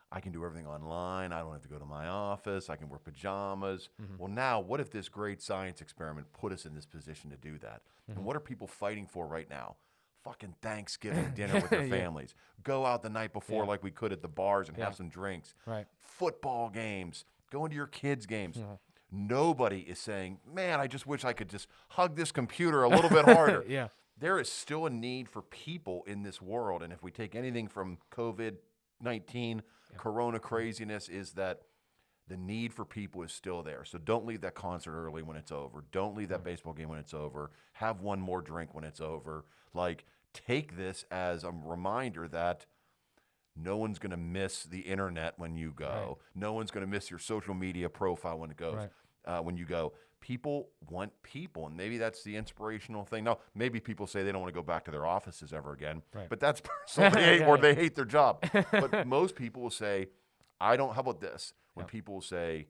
I can do everything online. I don't have to go to my office. I can wear pajamas. Well, now, what if this great science experiment put us in this position to do that? And what are people fighting for right now? Fucking Thanksgiving dinner with their families. Go out the night before like we could at the bars and have some drinks. Right. Football games. going to your kids' games. Nobody is saying, man, I just wish I could just hug this computer a little bit harder. Yeah. There is still a need for people in this world. And if we take anything from COVID-19, Corona craziness, is that the need for people is still there. So don't leave that concert early when it's over. Don't leave that baseball game when it's over. Have one more drink when it's over. Like, take this as a reminder that no one's going to miss the internet when you go. Right. No one's going to miss your social media profile when it goes. When you go. People want people, and maybe that's the inspirational thing. Now, maybe people say they don't want to go back to their offices ever again, but that's personal, or they hate their job. But most people will say, how about this? When people will say,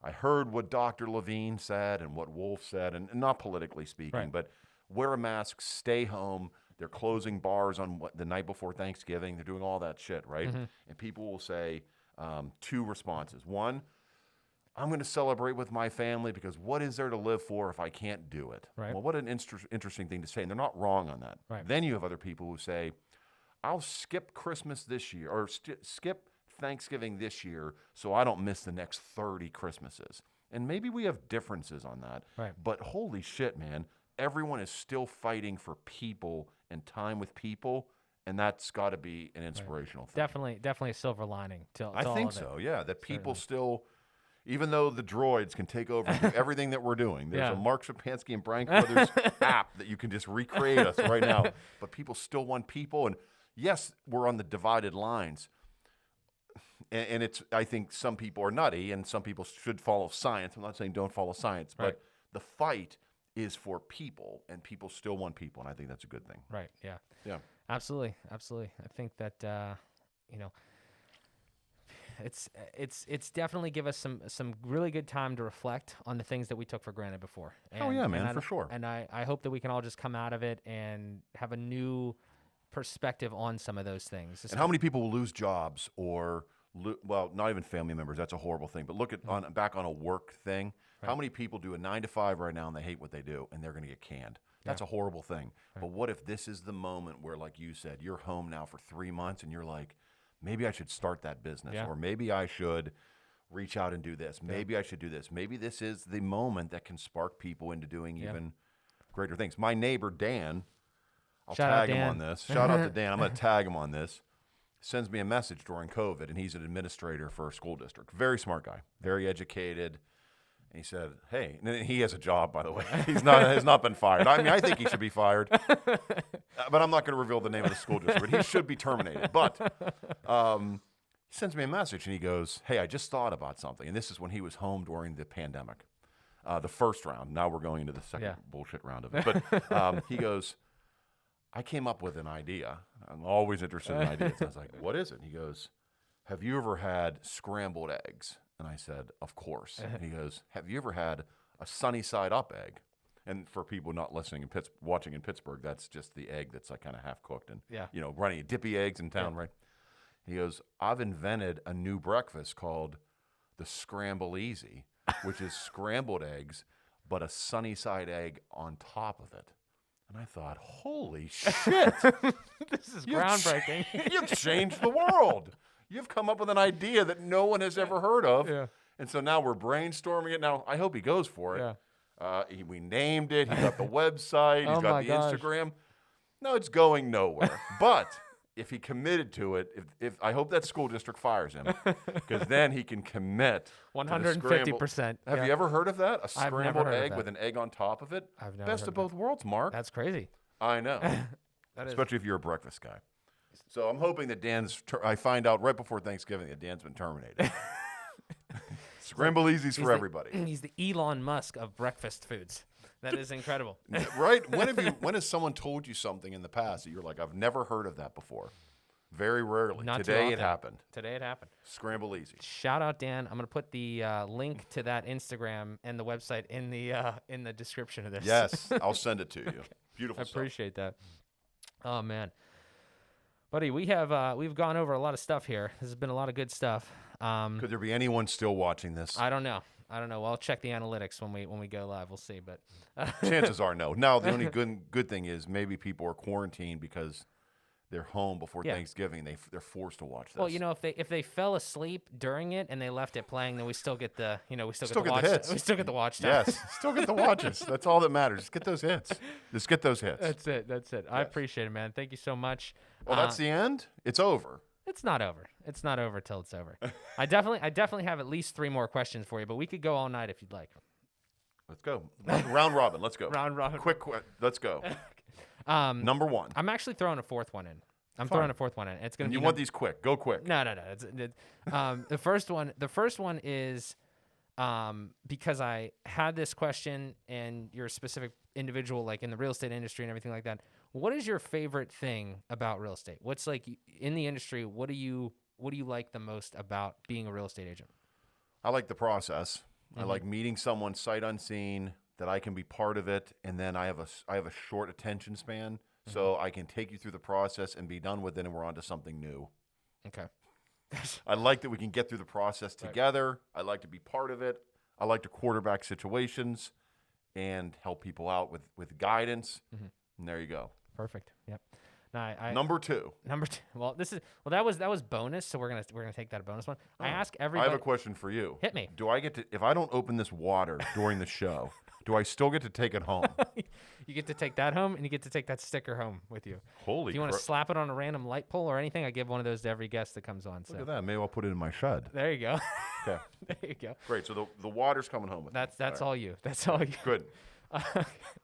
I heard what Dr. Levine said and what Wolf said, and not politically speaking, but wear a mask, stay home. They're closing bars on the night before Thanksgiving. They're doing all that shit, right? And people will say two responses. One, I'm going to celebrate with my family because what is there to live for if I can't do it? Right. Well, what an interesting thing to say. And they're not wrong on that. Right. Then you have other people who say, I'll skip Christmas this year or skip Thanksgiving this year so I don't miss the next 30 Christmases. And maybe we have differences on that. Right. But holy shit, man, everyone is still fighting for people and time with people. And that's got to be an inspirational thing. Definitely a silver lining to I all think of it. so, yeah, that people still... Even though the droids can take over and do everything that we're doing, there's a Mark Shapansky and Brian Carothers app that you can just recreate us right now. But people still want people. And yes, we're on the divided lines. And it's, I think some people are nutty and some people should follow science. I'm not saying don't follow science, but the fight is for people and people still want people. And I think that's a good thing. Right. Yeah. Yeah. Absolutely. I think that, it's definitely give us some really good time to reflect on the things that we took for granted before. And, for sure. And I hope that we can all just come out of it and have a new perspective on some of those things. And how many people will lose jobs or, not even family members. That's a horrible thing. But look at back on a work thing. Right. How many people do a 9 to 5 right now and they hate what they do and they're going to get canned? That's a horrible thing. Right. But what if this is the moment where, like you said, you're home now for 3 months and you're like, maybe I should start that business, or maybe I should reach out and do this. Maybe I should do this. Maybe this is the moment that can spark people into doing even greater things. My neighbor, Dan, I'll tag him on this. Shout out to Dan. I'm going to tag him on this. Sends me a message during COVID, and he's an administrator for a school district. Very smart guy, very educated. And he said, hey, and he has a job, by the way. Has not been fired. I mean, I think he should be fired. But I'm not going to reveal the name of the school district. He should be terminated. But he sends me a message, and he goes, hey, I just thought about something. And this is when he was home during the pandemic, the first round. Now we're going into the second bullshit round of it. But he goes, I came up with an idea. I'm always interested in ideas. And I was like, what is it? And he goes, have you ever had scrambled eggs? And I said, of course. And he goes, have you ever had a sunny side up egg? And for people not listening and watching in Pittsburgh, that's just the egg that's like kind of half cooked and running dippy eggs in town, right? He goes, I've invented a new breakfast called the Scrambleeasy, which is scrambled eggs, but a sunny side egg on top of it. And I thought, holy shit. This is groundbreaking. You've changed the world. You've come up with an idea that no one has ever heard of. Yeah. And so now we're brainstorming it. Now, I hope he goes for it. Yeah. We named it. He got the website. He's got the Instagram. No, it's going nowhere. But if he committed to it, if I hope that school district fires him, because then he can commit 150%. Have you ever heard of that? A scrambled egg with an egg on top of it? I've never Best heard of both worlds, Mark. That's crazy. I know. Especially if you're a breakfast guy. So I'm hoping that I find out right before Thanksgiving that Dan's been terminated. Scrambleeasy's for everybody. He's the Elon Musk of breakfast foods. That is incredible. Right? When has someone told you something in the past that you're like, I've never heard of that before? Very rarely. Today it happened. Scrambleeasy. Shout out, Dan. I'm going to put the link to that Instagram and the website in the description of this. Yes, I'll send it to you. Okay. Beautiful stuff. I appreciate that. Oh, man. Buddy, we've gone over a lot of stuff here. This has been a lot of good stuff. Could there be anyone still watching this? I don't know. Well, I'll check the analytics when we go live. We'll see. But chances are no. Now, the only good thing is maybe people are quarantined because they're home before Yeah. Thanksgiving. They're forced to watch this. Well, if they fell asleep during it and they left it playing, then we still get the Still get watch. the hits. We still get the watch time. Yes, still get the watches. That's all that matters. Just get those hits. Just get those hits. That's it. That's it. I appreciate it, man. Thank you so much. Well, that's the end. It's over. It's not over. It's not over till it's over. I definitely have at least 3 more questions for you, but we could go all night if you'd like. Let's go. Round robin. Let's go. Round robin. Quick. Let's go. Number 1. I'm actually throwing a 4th one in. I'm Fine. throwing a 4th one in. It's gonna. And be you want these quick? Go quick. No. The first one is because I had this question, and you're a specific individual, like in the real estate industry and everything like that. What is your favorite thing about real estate? What's like in the industry? What do you like the most about being a real estate agent? I like the process. I like meeting someone sight unseen, that I can be part of it, and then I have a short attention span, so I can take you through the process and be done with it, and we're on to something new. Okay. I like that we can get through the process together. I like to be part of it. I like to quarterback situations and help people out with guidance. And there you go. Perfect. Yep. Now, Number 2. Well, that was bonus, so we're gonna take that a bonus one. I ask everybody. I have a question for you. Hit me. Do I get to, if I don't open this water during the show, do I still get to take it home? You get to take that home, and you get to take that sticker home with you. Holy! If you want to slap it on a random light pole or anything, I give one of those to every guest that comes on. So Look at that. Maybe I'll put it in my shed. there you go. Okay. There you go. Great. So the water's coming home with me. That's All all you. That's all you. Good.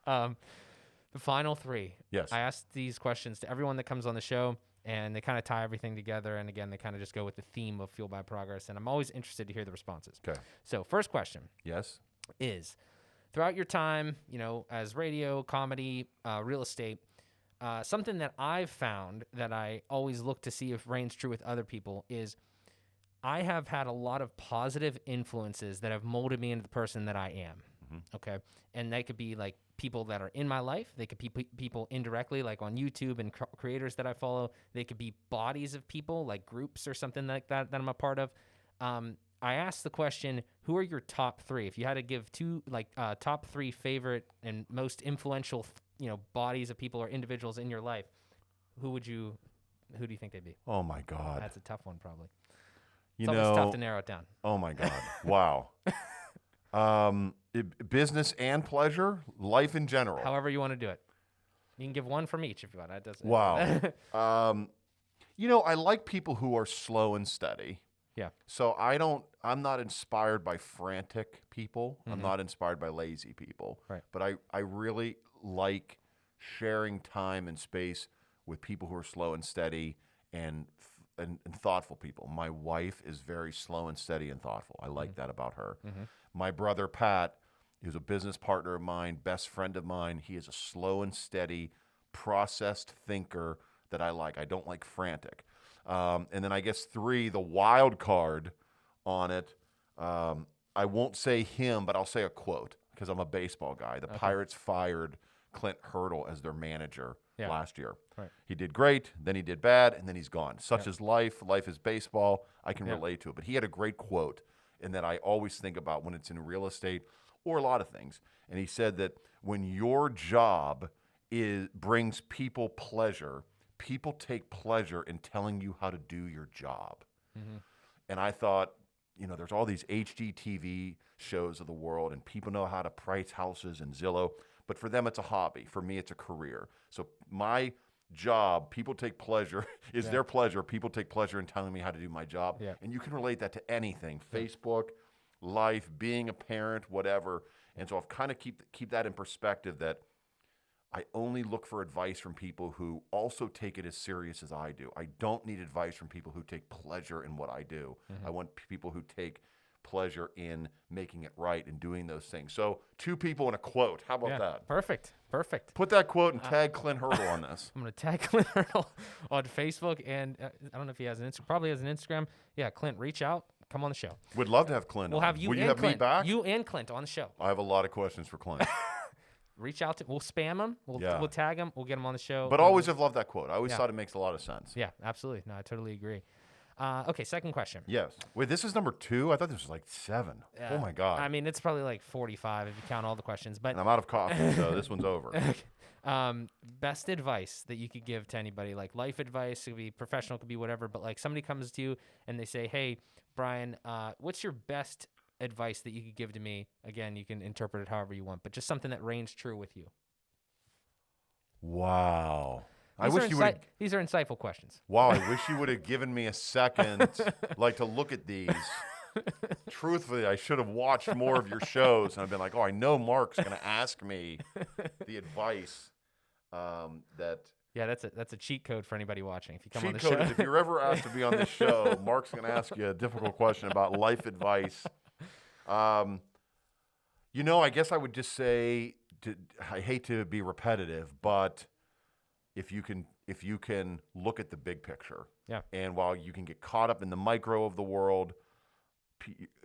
The final 3. Yes. I ask these questions to everyone that comes on the show, and they kind of tie everything together. And again, they kind of just go with the theme of Fueled by Progress. And I'm always interested to hear the responses. Okay. So first question Yes. is, throughout your time, as radio, comedy, real estate, something that I've found that I always look to see if reigns true with other people is I have had a lot of positive influences that have molded me into the person that I am. Okay. And they could be like people that are in my life. They could be people indirectly, like on YouTube and creators that I follow. They could be bodies of people, like groups or something like that I'm a part of. I asked the question, who are your top 3? If you had to give 2, top 3 favorite and most influential, bodies of people or individuals in your life, who do you think they'd be? Oh my God. That's a tough one, probably. It's always tough to narrow it down. Oh my God. Wow. Business and pleasure, life in general. However you want to do it. You can give one from each if you want. That doesn't. Wow. I like people who are slow and steady. Yeah. So I'm not inspired by frantic people. I'm not inspired by lazy people. Right. But I really like sharing time and space with people who are slow and steady and thoughtful people. My wife is very slow and steady and thoughtful. I like that about her. My brother, Pat, who's a business partner of mine, best friend of mine, he is a slow and steady, processed thinker that I like. I don't like frantic. And then I guess 3, the wild card on it, I won't say him, but I'll say a quote because I'm a baseball guy. The Pirates fired Clint Hurdle as their manager last year. Right. He did great, then he did bad, and then he's gone. Such is life. Life is baseball. I can relate to it. But he had a great quote, and that I always think about when it's in real estate or a lot of things. And he said that when your job brings people pleasure, people take pleasure in telling you how to do your job. And I thought, there's all these HGTV shows of the world, and people know how to price houses and Zillow. But for them, it's a hobby. For me, it's a career. So my job, people take pleasure, is their pleasure. People take pleasure in telling me how to do my job. Yeah. And you can relate that to anything, Facebook, life, being a parent, whatever. And so I've kind of keep that in perspective, that I only look for advice from people who also take it as serious as I do. I don't need advice from people who take pleasure in what I do. I want people who take pleasure in making it right and doing those things. So 2 people and a quote. How about that? Perfect. Put that quote and tag Clint Hurdle on this. I'm going to tag Clint Hurdle on Facebook, and I don't know if he has an Instagram. Probably has an Instagram. Yeah, Clint, reach out. Come on the show. Would love to have Clint We'll on. have you Will and you have Clint. me back? You and Clint on the show. I have a lot of questions for Clint. Reach out to. We'll spam him. We'll tag him. We'll get him on the show. But always have loved that quote. I always thought it makes a lot of sense. Yeah, absolutely. No, I totally agree. Okay, second question. Yes. Wait, this is number 2? I thought this was like 7. Oh, my God. I mean, it's probably like 45 if you count all the questions. But And I'm out of coffee, so this one's over. Best advice that you could give to anybody, like life advice, it could be professional, it could be whatever, but like somebody comes to you and they say, hey, Brian, what's your best advice that you could give to me? Again, you can interpret it however you want, but just something that reigns true with you. Wow. These are insightful questions. Wow, I wish you would have given me a second, like, to look at these. Truthfully, I should have watched more of your shows, and I've been like, oh, I know Mark's going to ask me the advice that... Yeah, that's a cheat code for anybody watching. If you come cheat on the code show, is if you're ever asked to be on this show, Mark's going to ask you a difficult question about life advice. You know, I guess I would just say, I hate to be repetitive, but if you can look at the big picture, yeah, and while you can get caught up in the micro of the world,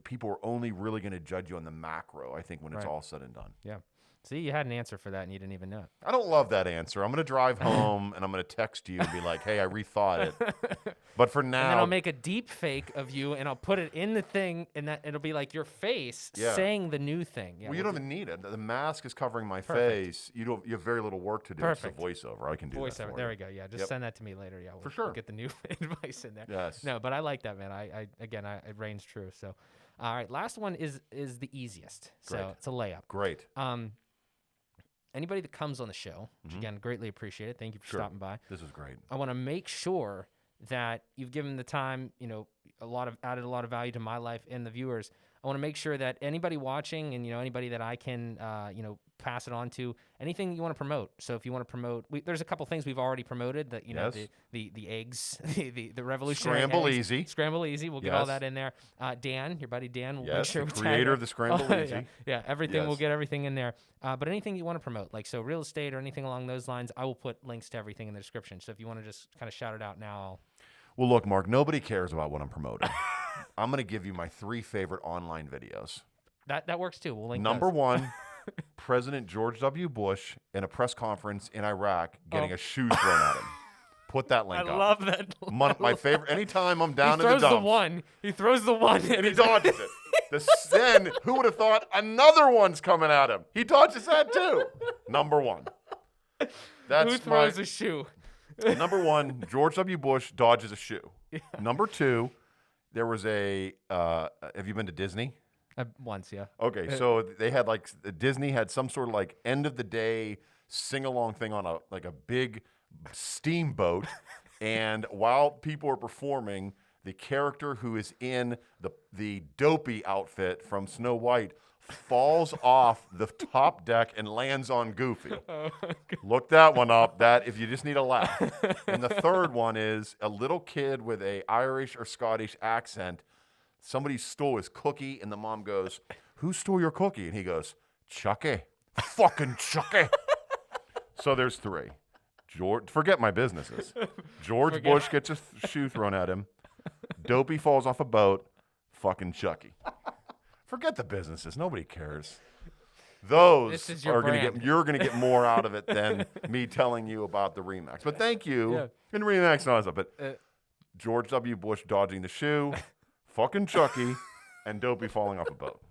people are only really going to judge you on the macro, I think, when it's all said and done. Yeah. See, you had an answer for that and you didn't even know it. I don't love that answer. I'm going to drive home and I'm going to text you and be like, hey, I rethought it. But for now... And then I'll make a deep fake of you and I'll put it in the thing and that it'll be like your face saying the new thing. Yeah, well, you don't even need it. The mask is covering my Perfect. face. You have very little work to do. Perfect. It's a voiceover. I can do that for There you. we go. Yeah, just send that to me later. Yeah, for sure. We'll get the new advice in there. Yes. No, but I like that, man. It reigns true. So, all right, last one is the easiest. Great. So it's a layup. Great. Anybody that comes on the show, which again, greatly appreciate it. Thank you for stopping by. This is great. I want to make sure that you've given the time, added a lot of value to my life and the viewers. I want to make sure that anybody watching and, anybody that I can, pass it on to, anything you want to promote. So if you want to promote, there's a couple things we've already promoted that, the eggs, the revolutionary Scrambleeasy. Scrambleeasy. We'll get all that in there. Dan, your buddy Dan, we'll make sure the creator of the Scrambleeasy. Yeah, everything. We'll get everything in there. But anything you want to promote, like so real estate or anything along those lines, I will put links to everything in the description. So if you want to just kind of shout it out now, Well, look, Mark, nobody cares about what I'm promoting. I'm going to give you my 3 favorite online videos. That works too. We'll link Number those. 1, President George W. Bush in a press conference in Iraq getting a shoe thrown at him. Put that link up. I love that. My favorite. Anytime I'm down in the dumps. He throws the one. And he dodges it. Then, who would have thought another one's coming at him? He dodges that too. Number 1. Who throws a shoe? Number 1, George W. Bush dodges a shoe. Yeah. Number 2, there was have you been to Disney? Once, yeah. Okay, so they had Disney had some sort of end of the day sing-along thing on a big steamboat. And while people are performing, the character who is in the dopey outfit from Snow White falls off the top deck and lands on Goofy. Look that one up. That if you just need a laugh. And the third one is a little kid with a Irish or Scottish accent. Somebody stole his cookie, and the mom goes, "Who stole your cookie?" And he goes, "Chucky, fucking Chucky." So there's 3. Forget my businesses. George Bush gets a shoe thrown at him. Dopey falls off a boat. Fucking Chucky. Forget the businesses. Nobody cares. Those are going to you're going to get more out of it than me telling you about the Remax. But thank you. Yeah. And Remax knows it. But George W. Bush dodging the shoe, fucking Chucky, and Dopey falling off a boat.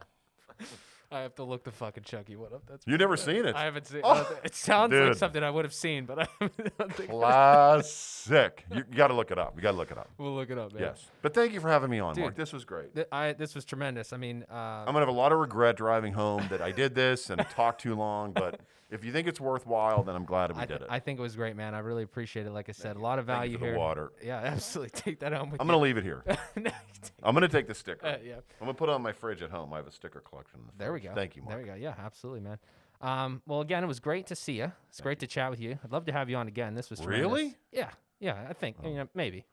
I have to look the fucking Chucky one up. You've never seen it? I haven't seen it. It sounds like something I would have seen, but I don't think classic. You got to look it up. We'll look it up, man. Yes. But thank you for having me on, Mark. This was great. This was tremendous. I mean, I'm going to have a lot of regret driving home that I did this and talked too long, but if you think it's worthwhile, then I'm glad we did it. I think it was great, man. I really appreciate it. Like I said, a lot of value for here. The water. Yeah, absolutely. Take that home with you. I'm going to leave it here. I'm going to take the sticker. Yeah. I'm going to put it on my fridge at home. I have a sticker collection. There we go. Thank you, Mark. There we go. Yeah, absolutely, man. Well, again, it was great to see you. It's great to chat with you. I'd love to have you on again. This was tremendous. Really? Yeah. I think maybe.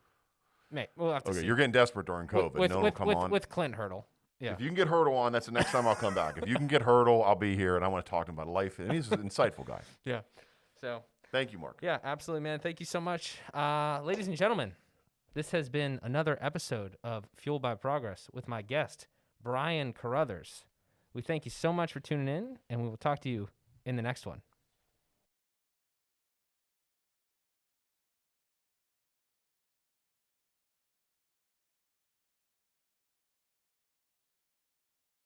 We'll have to see. Okay, you're getting desperate during COVID. No one will come on. With Clint Hurdle. Yeah. If you can get Hurdle on, that's the next time I'll come back. If you can get Hurdle, I'll be here, and I want to talk about life. And he's an insightful guy. Yeah. So. Thank you, Mark. Yeah, absolutely, man. Thank you so much. Ladies and gentlemen, this has been another episode of Fueled by Progress with my guest, Brian Carothers. We thank you so much for tuning in, and we will talk to you in the next one.